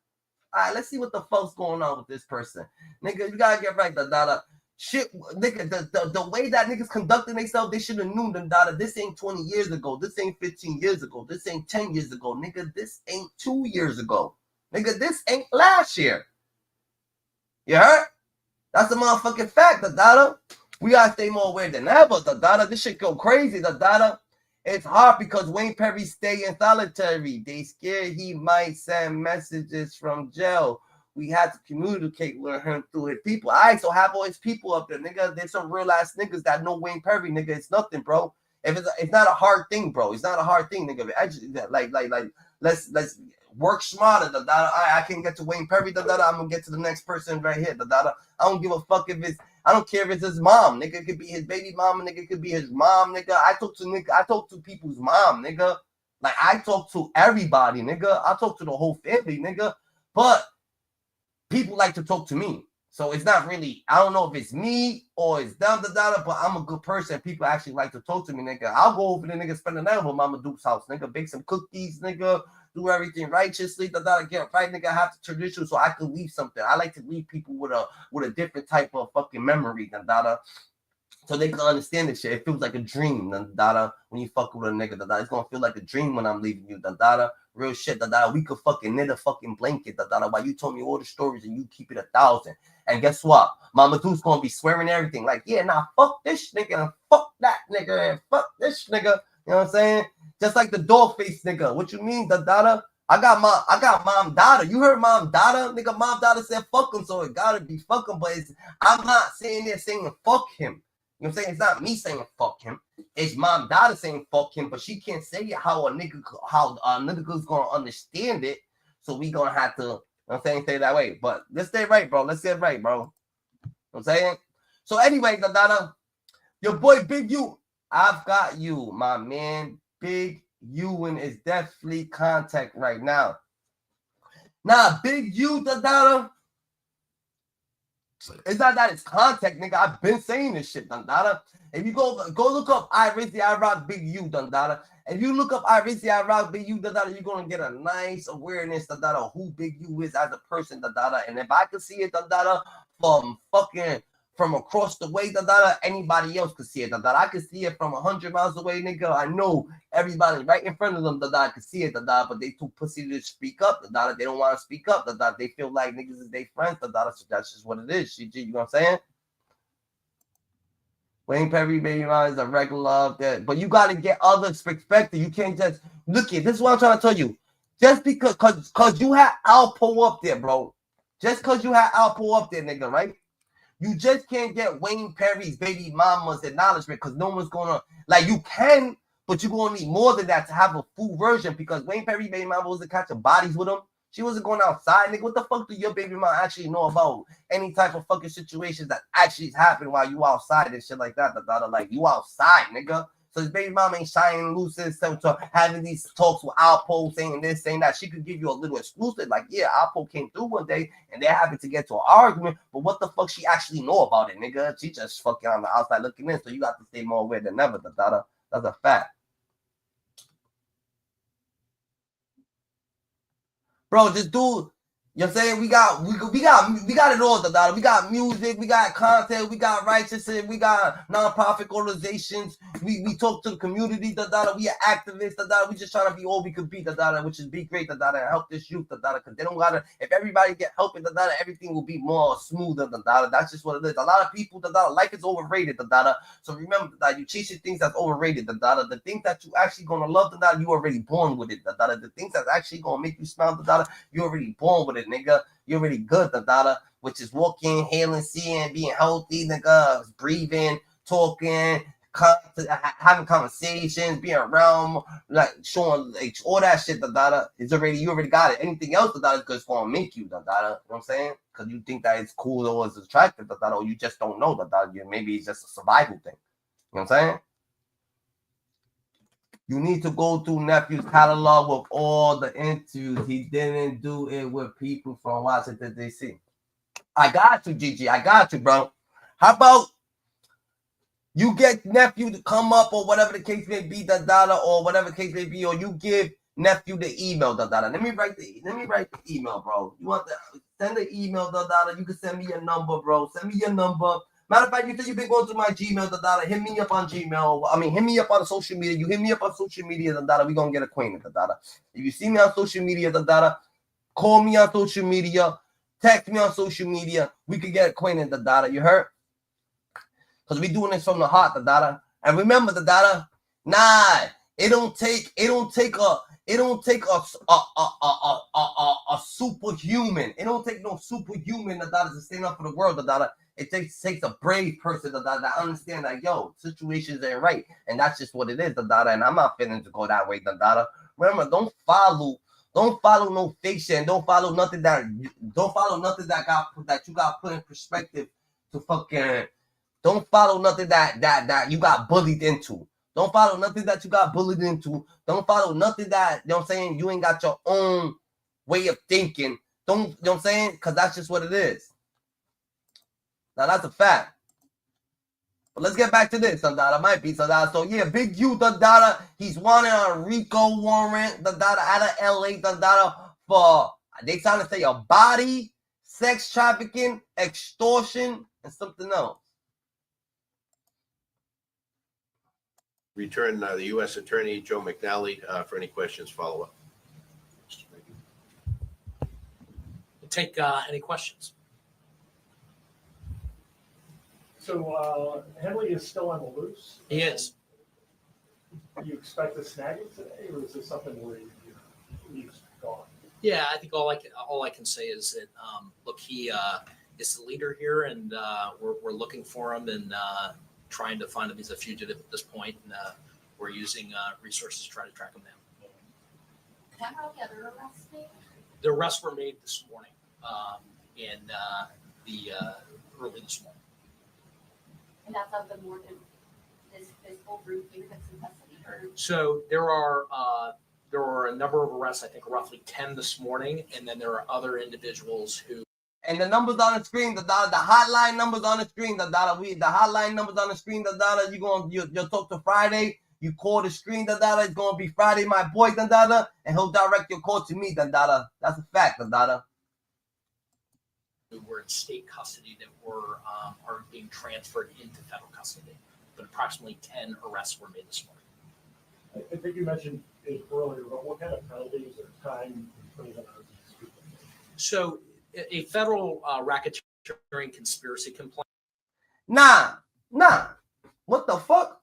All right, let's see what the fuck's going on with this person. Nigga, you gotta get right, da-da. Shit, nigga, the way that niggas conducting themselves, they should have known, da-da. This ain't 20 years ago. This ain't 15 years ago. This ain't 10 years ago. Nigga, this ain't 2 years ago. Nigga, this ain't last year. You heard? That's a motherfucking fact, da-da. We gotta stay more aware than ever, da-da. This shit go crazy, da-da. It's hard because Wayne Perry stay in solitary. They scared he might send messages from jail. We had to communicate with him through his people. All right, so have all his people up there, nigga. There's some real ass niggas that know Wayne Perry, nigga. It's nothing, bro. If it's not a hard thing, bro. It's not a hard thing, nigga. Like, let's work smarter, da-da. I can't get to Wayne Perry, da-da. I'm gonna get to the next person right here, da-da. I don't give a fuck if it's, I don't care if it's his mom, nigga. It could be his baby mama, nigga. It could be his mom, nigga. I talk to people's mom, nigga. Like, I talk to everybody, nigga. I talk to the whole family, nigga. But people like to talk to me. So it's not really, I don't know if it's me or it's them, da-da, but I'm a good person. People actually like to talk to me, nigga. I'll go over the nigga, spend the night over Mama Duke's house, nigga. Bake some cookies, nigga. Do everything righteously, da-da, get right, nigga. Have the tradition so I can leave something. I like to leave people with a different type of fucking memory, da-da, so they can understand this shit. It feels like a dream, da-da, when you fuck with a nigga, da-da. It's gonna feel like a dream when I'm leaving you, da-da. Real shit, da-da. We could fucking knit a fucking blanket, da-da, while you told me all the stories and you keep it 1,000. And guess what? Mama Dude's gonna be swearing everything. Like, yeah, nah, fuck this nigga and fuck that nigga and fuck this nigga. You know what I'm saying? Just like the dog face nigga. What you mean, da-da? I got mom daughter. You heard mom daughter? Nigga, mom daughter said fuck him, so it gotta be fuck him. But I'm not saying they're saying fuck him. You know what I'm saying? It's not me saying fuck him. It's mom daughter saying fuck him, but she can't say it how a nigga's gonna understand it. So we gonna have to, you know what I'm saying, say that way. But let's stay right, bro. Let's get right, bro. You know what I'm saying? So anyway, da-da, your boy Big U, I've got you, my man. Big Ewan is definitely contact right now. Nah, Big U, da-da. It's not that it's contact, nigga. I've been saying this shit, da-da. If you go look up Irizzy, I rock Big U, da-da. If you look up Irizzy, I rock Big U, da-da, you're gonna get a nice awareness, da-da, who Big U is as a person, da-da. And if I could see it, da-da, from across the way, da-da, anybody else could see it, da-da. I could see it from 100 miles away, nigga. I know everybody right in front of them, da-da, could see it, da-da, but they too pussy to speak up, da-da. They don't want to speak up, da-da. They feel like niggas is their friends, da-da. So that's just what it is, GG, you know what I'm saying? Wayne Perry, baby mom is a regular of that, but you got to get other perspective. You can't just look at this is what I'm trying to tell you. Just because you had Alpo up there, bro. Just because you had Alpo up there, nigga, right? You just can't get Wayne Perry's baby mama's acknowledgement because no one's gonna like you can, but you're gonna need more than that to have a full version because Wayne Perry baby mama wasn't catching bodies with him. She wasn't going outside, nigga. What the fuck do your baby mama actually know about any type of fucking situations that actually happen while you outside and shit like that? Like you outside, nigga. So his baby mama ain't shining loose and stuff, so having these talks with Alpo saying this, saying that. She could give you a little exclusive, like, yeah, Alpo came through one day and they happened to get to an argument, but what the fuck she actually know about it, nigga? She just fucking on the outside looking in, so you got to stay more aware than ever, That's a fact. Bro, this dude, you know what I'm saying? We got it all, da-da. We got music, we got content, we got righteousness, we got non-profit organizations. We talk to the community, da-da. We are activists, da-da. We just trying to be all we could be, da-da, which is be great, da-da, and help this youth, da-da, because they don't gotta, if everybody get helping, da-da, everything will be more smoother, da-da. That's just what it is. A lot of people, da-da, life is overrated, da-da. So remember that you chasing things that's overrated, da-da. The things that you actually gonna love, da-da, you already born with it, da-da. The things that's actually gonna make you smile, da-da, you already born with it. good, nigga. You're already good, the data, which is walking, hailing, seeing, being healthy, nigga, breathing, talking, having conversations, being around, like showing like all that shit. The data is already, you already got it. Anything else, the data is just gonna make you the data. You know what I'm saying? Because you think that it's cool or it's attractive, the data, or you just don't know the data. Maybe it's just a survival thing. You know what I'm saying? You need to go through Nephew's catalog with all the interviews. He didn't do it with people from Washington, D.C. I got you, Gigi. I got you, bro. How about you get Nephew to come up or whatever the case may be, the data, or whatever the case may be, or you give Nephew the email, the data. Let me write the email, bro. You want to send the email, the data. You can send me your number, bro. Send me your number. Matter of fact, you said you've been going through my Gmail, the data. Hit me up on Gmail. I mean, hit me up on social media. You hit me up on social media, the data. We're going to get acquainted, the data. If you see me on social media, the data, call me on social media. Text me on social media. We could get acquainted, the data. You heard? Because we're doing this from the heart, the data. And remember, the data, it don't take a superhuman. It don't take no superhuman, the data, to stand up for the world, the data. It takes a brave person that understand that, yo, situations ain't right. And that's just what it is, the data. And I'm not feeling to go that way, the data. Remember, don't follow no fiction. Don't follow nothing that you got put in perspective to fucking. Don't follow nothing that you got bullied into. Don't follow nothing that you got bullied into. Don't follow nothing that, you know what I'm saying, you ain't got your own way of thinking. Don't, you know what I'm saying? Because that's just what it is. Now, that's a fact. But let's get back to this, Sandada. Might be Sandada. So, yeah, Big U, the data. He's wanted on a Rico warrant, the data, out of LA, the data, for, they trying to say a body, sex trafficking, extortion, and something else. Return the U.S. Attorney Joe McNally for any questions, follow-up. Take any questions. So Henley is still on the loose? He is. Do you expect to snag it today, or is this something where he's gone? Yeah, I think all I can say is that look, he is the leader here, and we're looking for him and trying to find him. He's a fugitive at this point, and we're using resources to try to track him down. How about the other arrests made? The arrests were made this morning, early this morning. And that's of the more than this whole group here that's in custody, or? So there are a number of arrests, I think roughly 10 this morning, and then there are other individuals who. And the numbers on the screen, the hotline numbers on the screen, the hotline numbers on the screen, the data. You'll talk to Friday. You call the screen, the data. It's gonna be Friday, my boy, the data, and he'll direct your call to me, the data. That's a fact, the data. Who were in state custody that are being transferred into federal custody, but approximately 10 arrests were made this morning. I think you mentioned it earlier, but what kind of penalties or time imprisonment are these people? So a federal racketeering conspiracy complaint. Nah. What the fuck?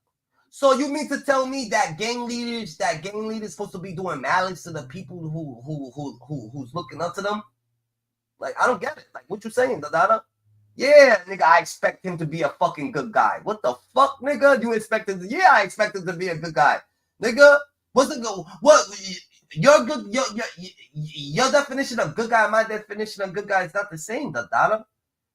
So you mean to tell me that gang leaders supposed to be doing malice to the people who's looking up to them? Like, I don't get it. Like, what you saying, Dada? Yeah, nigga, I expect him to be a fucking good guy. What the fuck, nigga? You expected? Yeah, I expected to be a good guy, nigga. What's the go? What? Your good, your definition of good guy, my definition of good guy is not the same, Dada.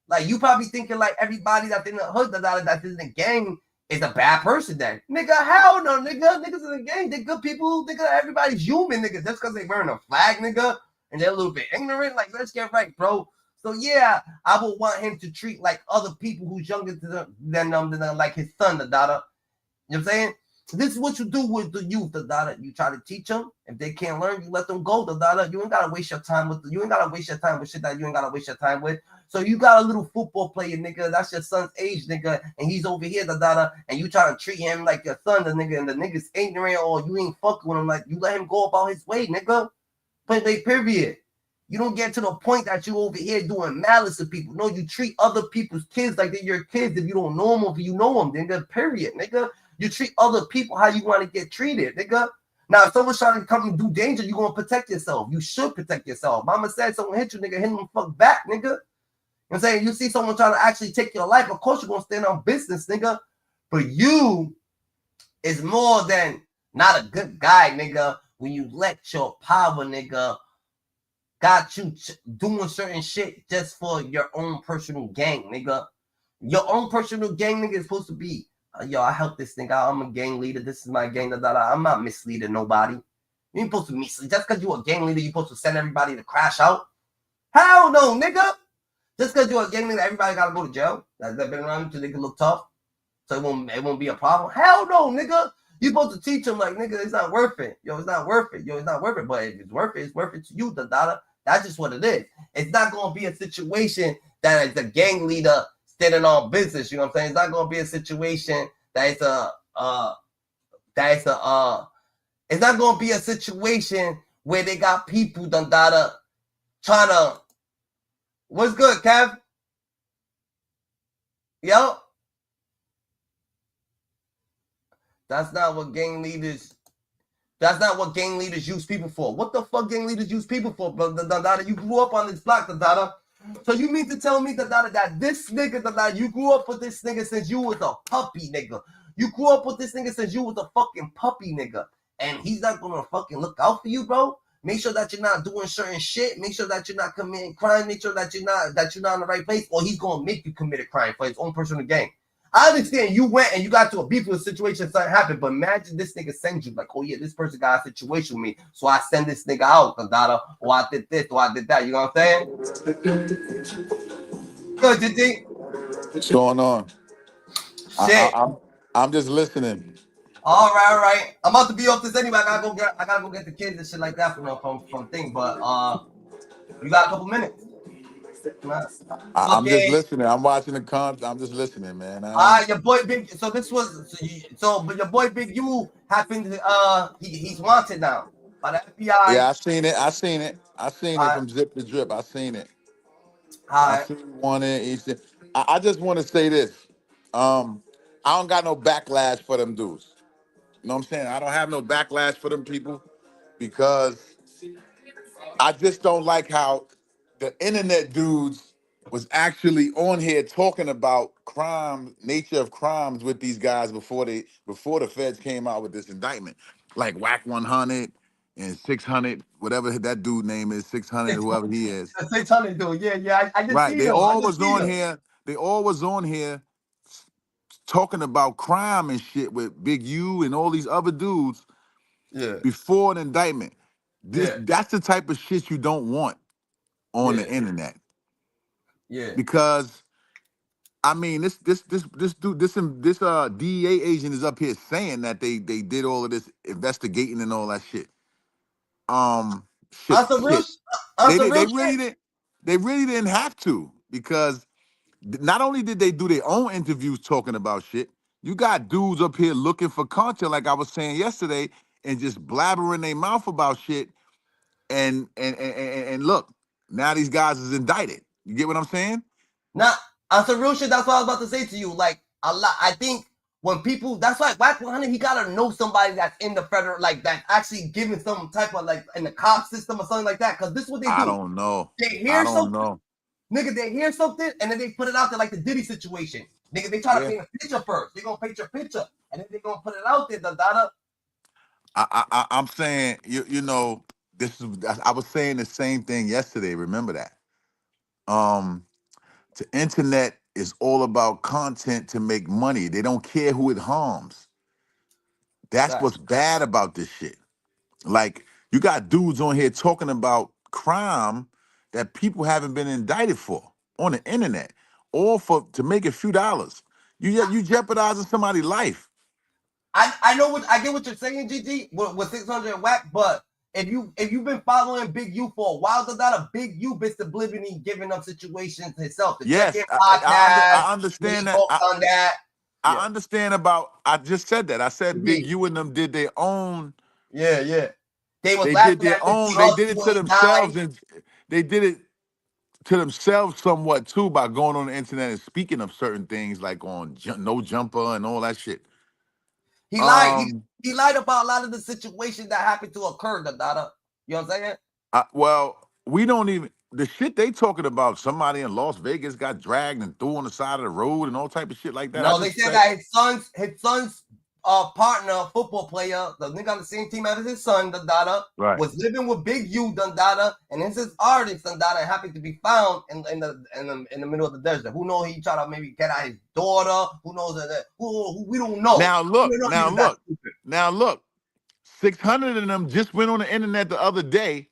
Like, you probably thinking like everybody that's in the hood, Dada, that's in the gang is a bad person. Then, nigga, hell no, nigga. Niggas in the gang, they good people. Nigga, everybody's human, nigga. Just because they wearing a flag, nigga. And they're a little bit ignorant. Like, let's get right, bro. So, yeah, I would want him to treat like other people who's younger than like his son, the daughter. You know what I'm saying? This is what you do with the youth, the daughter. You try to teach them. If they can't learn, you let them go, the daughter. You ain't got to waste your time with shit that you ain't got to waste your time with. So you got a little football player, nigga. That's your son's age, nigga. And he's over here, the daughter. And you try to treat him like your son, the nigga. And the nigga's ignorant or you ain't fucking with him. Like, you let him go about his way, nigga. Period. You don't get to the point that you over here doing malice to people. No, you treat other people's kids like they're your kids. If you don't know them, if you know them, nigga, period, nigga. You treat other people how you want to get treated, nigga. Now, if someone's trying to come and do danger, you're gonna protect yourself. You should protect yourself. Mama said someone hit you, nigga, hit them the fuck back, nigga. You know what I'm saying? You see someone trying to actually take your life, of course you're gonna stand on business, nigga. But you is more than not a good guy, nigga, when you let your power, nigga, got you doing certain shit just for your own personal gang, nigga. Your own personal gang, nigga, is supposed to be, yo, I help this nigga. I'm a gang leader. This is my gang. I'm not misleading nobody. You ain't supposed to mislead. Just because you're a gang leader, you're supposed to send everybody to crash out? Hell no, nigga. Just because you're a gang leader, everybody got to go to jail. That's been around so they can look tough. So it won't be a problem. Hell no, nigga. You supposed to teach them like, nigga, it's not worth it. Yo, it's not worth it. Yo, it's not worth it. But if it's worth it to you, Dada. That's just what it is. It's not going to be a situation that is a gang leader standing on business. You know what I'm saying? It's not going to be a situation that it's it's not going to be a situation where they got people, Dada, trying to, what's good, Kev? Yo. That's not what gang leaders use people for. What the fuck gang leaders use people for, Dada? You grew up on this block, Dada. So you mean to tell me, Dada, that this nigga, Dada, you grew up with this nigga since you was a puppy, nigga. You grew up with this nigga since you was a fucking puppy, nigga. And he's not gonna fucking look out for you, bro? Make sure that you're not doing certain shit. Make sure that you're not committing crime. Make sure that you're not in the right place, or he's gonna make you commit a crime for his own personal gain. I understand you went and you got to a beef with a situation, something happened, but imagine this nigga sends you like, oh yeah, this person got a situation with me, so I send this nigga out, Dada, or I did this, or I did that. You know what I'm saying? Good, GG. What's going on? Shit. I'm just listening. All right. I'm about to be off this anyway. I gotta go get the kids and shit like that from thing. But you got a couple minutes. I'm just Okay. listening. I'm watching the comp. I'm just listening, man. Your boy Big. So this was but your boy Big U happened. He's wanted now by the FBI. Yeah, I seen it. I seen it from Zip to Drip. I seen it. I seen one. I just want to say this. I don't got no backlash for them dudes. You know what I'm saying? I don't have no backlash for them people because I just don't like how the internet dudes was actually on here talking about crime, nature of crimes with these guys before the feds came out with this indictment. Like Whack 100 and 600, whatever that dude name is, 600, whoever he is. 600 dude. Yeah. I just Right. see They them. all was on here. They all was on here talking about crime and shit with Big U and all these other dudes before an indictment. That's the type of shit you don't want on the internet. Yeah. Because I mean, this dude, this DEA agent is up here saying that they did all of this investigating and all that shit. They really didn't have to, because not only did they do their own interviews talking about shit, you got dudes up here looking for content, like I was saying yesterday, and just blabbering their mouth about shit. And look, now these guys is indicted. You get what I'm saying? Nah, on some real shit, that's what I was about to say to you. Like, a lot, I think when people, that's why Whack 100, he gotta know somebody that's in the federal, like, that's actually giving some type of, like, in the cop system or something like that. Because this is what they do. I don't know. They hear something. Nigga, they hear something and then they put it out there like the Diddy situation. Nigga, they try to paint a picture first. They gonna paint your picture and then they gonna put it out there, Dada. I'm saying, you know, I was saying the same thing yesterday. Remember that? The internet is all about content to make money. They don't care who it harms. That's what's bad about this shit. Like, you got dudes on here talking about crime that people haven't been indicted for on the internet, all to make a few dollars. You jeopardizing somebody's life. I get what you're saying, GG, with 600 and Whack, but if you've been following Big U for a while, Dada, Big U been subliminally giving up situations himself. Yes, I understand that. I understand about. I just said that. I said Big U and them did their own. Yeah. They did their own. They did it to themselves, and they did it to themselves somewhat too by going on the internet and speaking of certain things, like on No Jumper and all that shit. He lied. He lied about a lot of the situations that happened to occur, Dada. You know what I'm saying? Well, we don't even the shit they talking about. Somebody in Las Vegas got dragged and threw on the side of the road and all type of shit like that. No, they said that his son's partner, football player, the nigga on the same team as his son, Dada, right, was living with Big U, Dada, and his artist, Dada, happened to be found in the middle of the desert. Who knows? He tried to maybe get out his daughter. Who knows that? Who we don't know. Now look. 600 of them just went on the internet the other day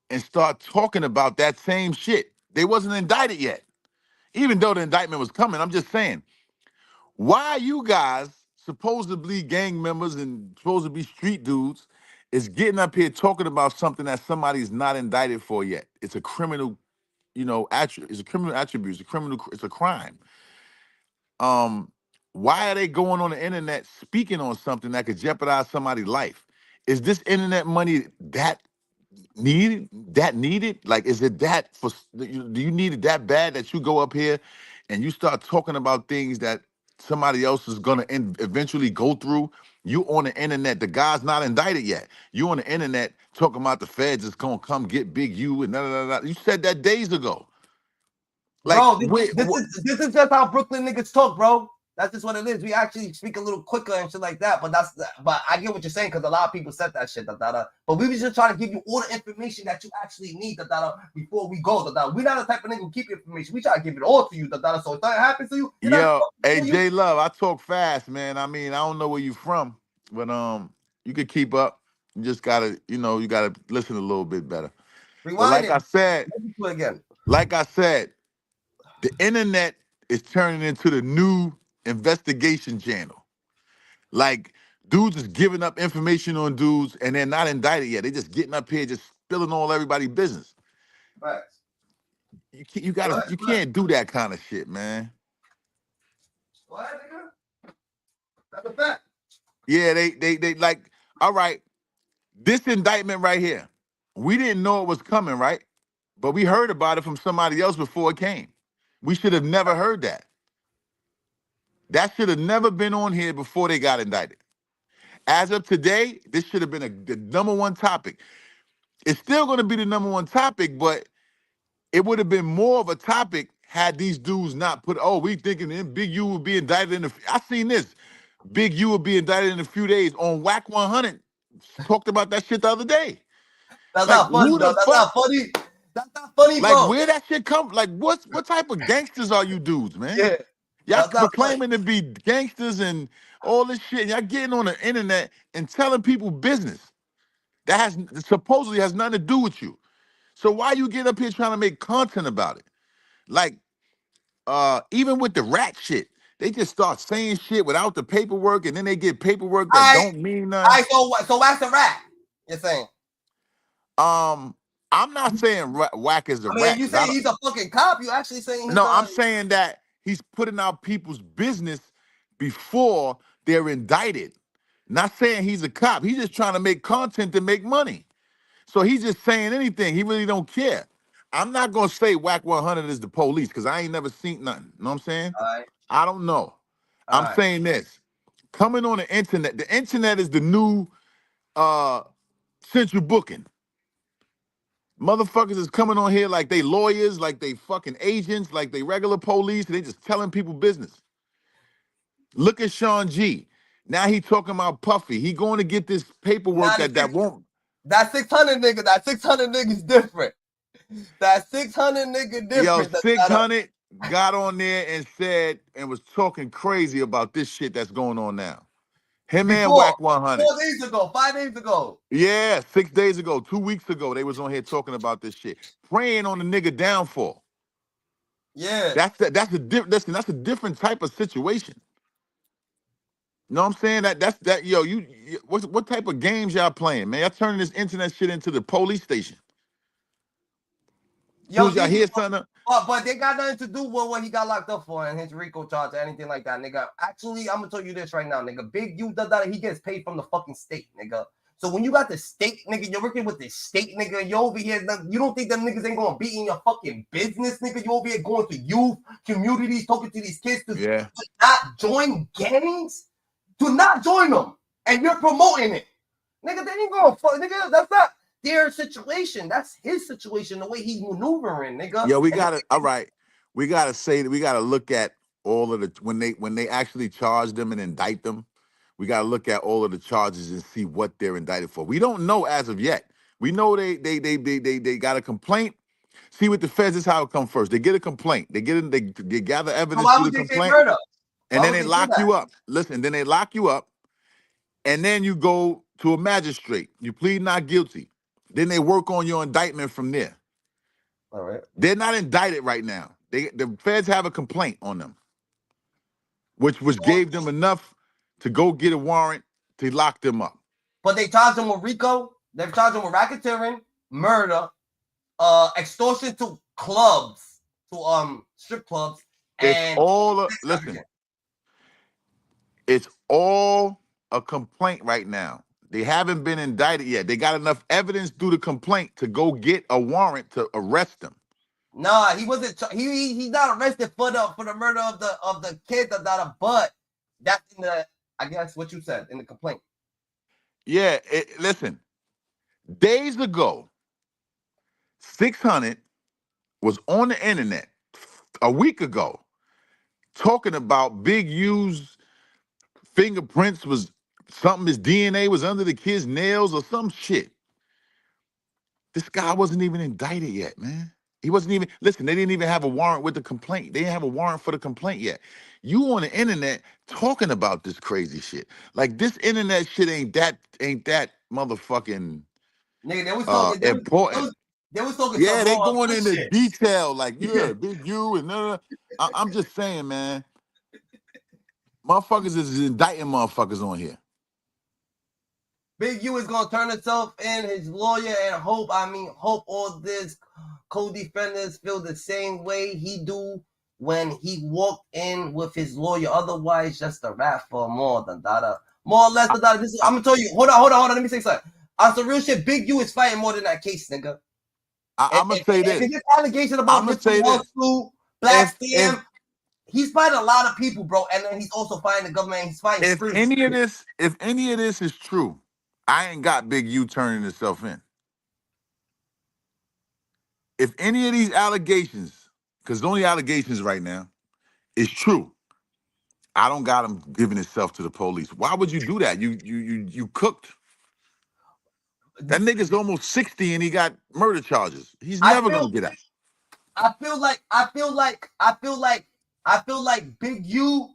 and start talking about that same shit. They wasn't indicted yet, even though the indictment was coming. I'm just saying, why you guys, supposedly gang members and supposed to be street dudes, is getting up here talking about something that somebody's not indicted for yet? It's a criminal, it's a criminal attribute. It's a crime. Why are they going on the internet speaking on something that could jeopardize somebody's life? Is this internet money that needed? Like, is it that do you need it that bad that you go up here and you start talking about things that somebody else is gonna eventually go through? You on the internet, the guy's not indicted yet. You on the internet talking about the feds is gonna come get Big U and You said that days ago. Like, bro, this is just how Brooklyn niggas talk, bro. That's just what it is. We actually speak a little quicker and shit like that. But I get what you're saying because a lot of people said that shit, Dada. But we was just trying to give you all the information that you actually need, Dada, before we go, Dada. We're not the type of nigga who keep information. We try to give it all to you, Dada. So if that happens to you, yo, hey J Love, I talk fast, man. I mean, I don't know where you from, but you could keep up. You just gotta, you gotta listen a little bit better. Rewind but like it. I said, again. Like I said, the internet is turning into the new investigation channel. Like, dudes is giving up information on dudes and they're not indicted yet. They just getting up here, just spilling all everybody's business. Right. You can't do that kind of shit, man. What, nigga? That's a fact. Yeah, they like, all right, this indictment right here, we didn't know it was coming, right? But we heard about it from somebody else before it came. We should have never heard that. That should have never been on here before they got indicted. As of today, this should have been the number one topic. It's still going to be the number one topic, but it would have been more of a topic had these dudes not put, we thinking Big U would be indicted I seen this. Big U would be indicted in a few days on Whack 100. Talked about that shit the other day. That's not funny, bro. That's not funny. That's not funny, bro. Like, where that shit come? Like, what type of gangsters are you dudes, man? Yeah. Y'all proclaiming to be gangsters and all this shit. Y'all getting on the internet and telling people business that supposedly has nothing to do with you. So why you get up here trying to make content about it? Like, even with the rat shit, they just start saying shit without the paperwork, and then they get paperwork that don't mean nothing. So what's the rat? You're saying? I'm not saying Whack is the rat. You say he's a fucking cop. You actually saying he's I'm saying that he's putting out people's business before they're indicted. Not saying he's a cop. He's just trying to make content to make money. So he's just saying anything. He really don't care. I'm not gonna say Whack 100 is the police because I ain't never seen nothing. You know what I'm saying? All right. I don't know. I'm saying this. Coming on the internet is the new central booking. Motherfuckers is coming on here like they lawyers, like they fucking agents, like they regular police, and they just telling people business. Look at Sean G. Now he talking about Puffy. He going to get this paperwork that won't. That 600 nigga, that 600 nigga's different. That 600 nigga different. Yo, 600 got on there and said and was talking crazy about this shit that's going on now. Him and Whack 100. 4 days ago, 5 days ago. Yeah, 6 days ago, 2 weeks ago, they was on here talking about this shit, praying on the nigga downfall. Yeah, that's a different type of situation. You know what I'm saying? That's yo, what type of games y'all playing, man? Y'all turning this internet shit into the police station. Yo, y'all hear something? But they got nothing to do with what he got locked up for and his Rico charge or anything like that, nigga. Actually, I'm gonna tell you this right now, nigga. Big U, he gets paid from the fucking state, nigga. So when you got the state, nigga, you're working with the state, nigga. You over here, you don't think them niggas ain't gonna be in your fucking business, nigga? You over here going to youth communities, talking to these kids to not join gangs? to not join them, and you're promoting it. Nigga, they ain't gonna fuck. Nigga, that's not their situation. That's his situation, the way he's maneuvering, nigga. Yo, we gotta. All right, we gotta say that. We gotta look at all of the when they actually charge them and indict them. We gotta look at all of the charges and see what they're indicted for. We don't know as of yet. We know they got a complaint. See, with the feds, this is how it comes first. They get a complaint. They gather So evidence why through would the they say complaint, murder? and Why then would they they do lock that? you up. Listen, then they lock you up, and then you go to a magistrate. You plead not guilty. Then they work on your indictment from there. All right. They're not indicted right now. The feds have a complaint on them, which gave them enough to go get a warrant to lock them up. But they charged him with Rico. They charged him with racketeering, murder, extortion to clubs, to strip clubs, and Listen, it's all a complaint right now. They haven't been indicted yet. They got enough evidence through the complaint to go get a warrant to arrest them. Nah, he wasn't. He's not arrested for the murder of the kid but that's in the, I guess what you said in the complaint. Yeah, listen. Days ago, 600 was on the internet a week ago talking about Big U's fingerprints was something. His DNA was under the kid's nails or some shit. This guy wasn't even indicted yet, man. He wasn't even, listen, they didn't even have a warrant with the complaint. They didn't have a warrant for the complaint yet. You on the internet talking about this crazy shit. Like, this internet shit ain't that motherfucking Nigga, they was talking. important. They was talking. Yeah, they some going good into shit. detail, like, yeah, Big U and I'm just saying, man. Motherfuckers is indicting motherfuckers on here. Big U is gonna turn himself in, his lawyer, and hope all this co-defendants feel the same way he do when he walked in with his lawyer. Otherwise, just a rap for more or less. This is, I'm gonna tell you. Hold on. Let me say something. On some real shit, Big U is fighting more than that case, nigga. I'm gonna say this. If this allegation about Black Scam, he's fighting a lot of people, bro. And then he's also fighting the government. He's fighting. If any of this is true, I ain't got Big U turning himself in. If any of these allegations, because the only allegations right now, is true, I don't got him giving himself to the police. Why would you do that? You cooked. That nigga's almost 60 and he got murder charges. He's never gonna get out. I feel like Big U.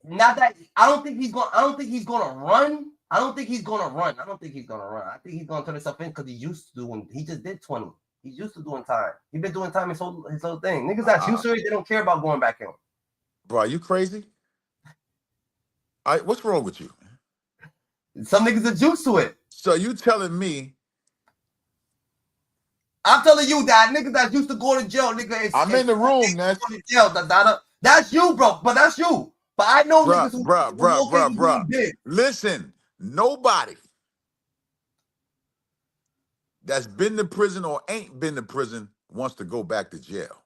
Not that I don't think he's gonna run. I don't think he's gonna run. I think he's gonna turn himself in because he just did 20. He's used to doing time. He's been doing time his whole thing. Niggas that's used to it, they don't care about going back in. Bro, are you crazy? What's wrong with you? Some niggas are used to it. So you telling me? I'm telling you that niggas that used to go to jail, nigga. I'm in the room, Ness. That's you, bro. But that's you. But I know niggas who bruh. Listen, nobody that's been to prison or ain't been to prison wants to go back to jail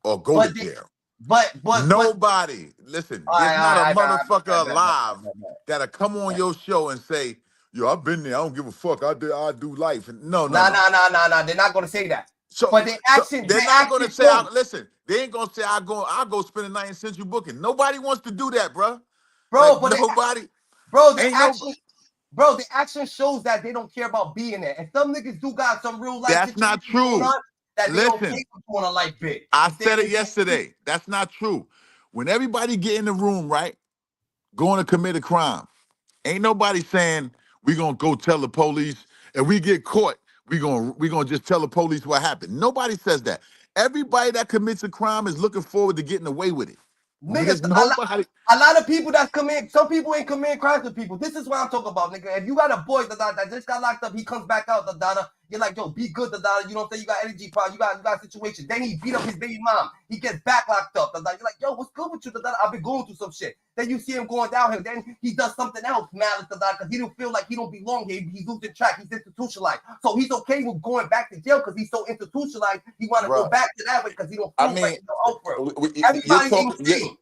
or go to jail. But nobody. Listen, there's not a motherfucker alive that'll come on your show and say, "Yo, I've been there. I don't give a fuck. I do life." No. They're not gonna say that. So, but they're not gonna say. Listen, they ain't gonna say I'll go spend a night in Central Booking. Nobody wants to do that, bro. Bro, like, but nobody. The action shows that they don't care about being there. And some niggas do got some real life. That's not true. Listen, on a life bit. I said it yesterday. That's not true. When everybody get in the room, right, going to commit a crime, ain't nobody saying we gonna go tell the police. If we get caught, we gonna just tell the police what happened. Nobody says that. Everybody that commits a crime is looking forward to getting away with it. Niggas, a lot of people that commit, some people ain't committing crimes with people. This is what I'm talking about, nigga. If you got a boy that just got locked up, he comes back out, you're like, yo, be good, you know what I'm saying? You got energy problem, you got a situation. Then he beat up his baby mom. He gets back locked up. You're like, yo, what's good with you? I've been going through some shit. Then you see him going downhill. Then he does something else, malice, because he don't feel like he don't belong here. He's losing track. He's institutionalized. So he's okay with going back to jail because he's so institutionalized. He want to go back to that way because he don't feel like he's over. Everybody ain't same.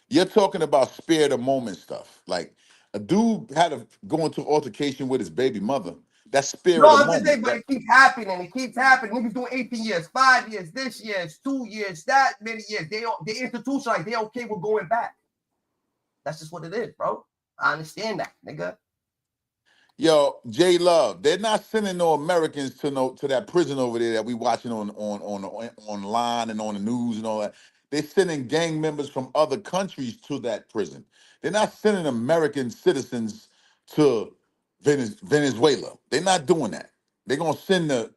You're talking about spare the moment stuff. Like a dude had to go into altercation with his baby mother. That's spare No, of the I'm just saying, moment. but it keeps happening. It keeps happening. Niggas doing 18 years, 5 years, this year, 2 years, that many years. They institutionalize. They okay with going back. That's just what it is, bro. I understand that, nigga. Yo, J Love, they're not sending no Americans to that prison over there that we watching online and on the news and all that. They're sending gang members from other countries to that prison. They're not sending American citizens to Venezuela. They're not doing that. They're gonna send the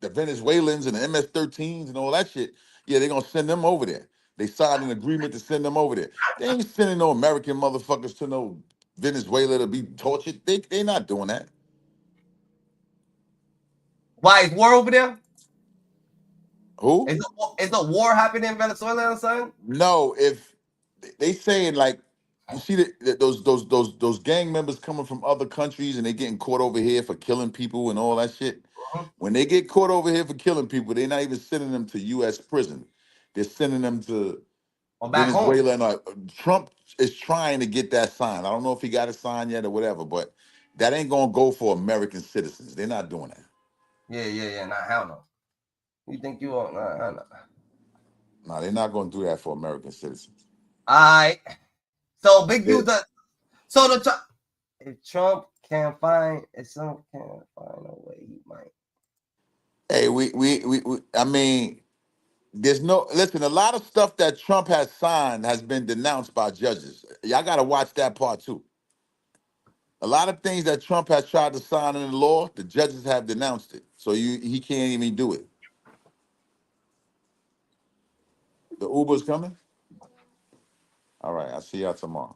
Venezuelans and the MS-13s and all that shit. Yeah, they're gonna send them over there. They signed an agreement to send them over there. They ain't sending no American motherfuckers to no Venezuela to be tortured. They not doing that. Why is war over there? Who? Is a war happening in Venezuela or something? No, if they saying like you see those gang members coming from other countries and they getting caught over here for killing people and all that shit. When they get caught over here for killing people, they're not even sending them to U.S. prison. They're sending them to back Venezuela. And Trump is trying to get that signed. I don't know if he got it signed yet or whatever, but that ain't gonna go for American citizens. They're not doing that. Yeah. Nah, hell no. You think you are? Nah. No, they're not gonna do that for American citizens. All right. So big user. So if Trump can't find a way, he might. Hey, I mean, there's no listen. A lot of stuff that Trump has signed has been denounced by judges. Y'all got to watch that part too. A lot of things that Trump has tried to sign in the law, the judges have denounced it. So he can't even do it. The Uber's coming. All right, I'll see y'all tomorrow.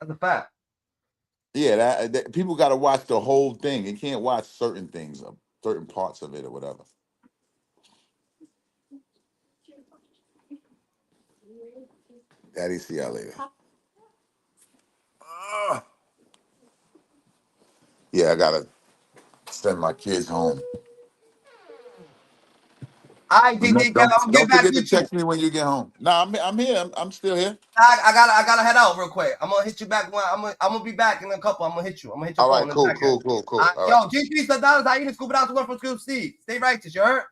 That's a fact. Yeah, that people got to watch the whole thing. They can't watch certain things, certain parts of it, or whatever. Daddy, see y'all later. Yeah, I gotta send my kids home. I DD, Don't forget to text me when you get home. No, I'm here. I'm still here. I gotta head out real quick. I'm gonna hit you back. I'm gonna be back in a couple. I'm gonna hit you. I'm gonna hit your All phone. right, cool. Yo, G3 $, I eat a scuba down to learn from Scoop Steve. Stay righteous, you heard?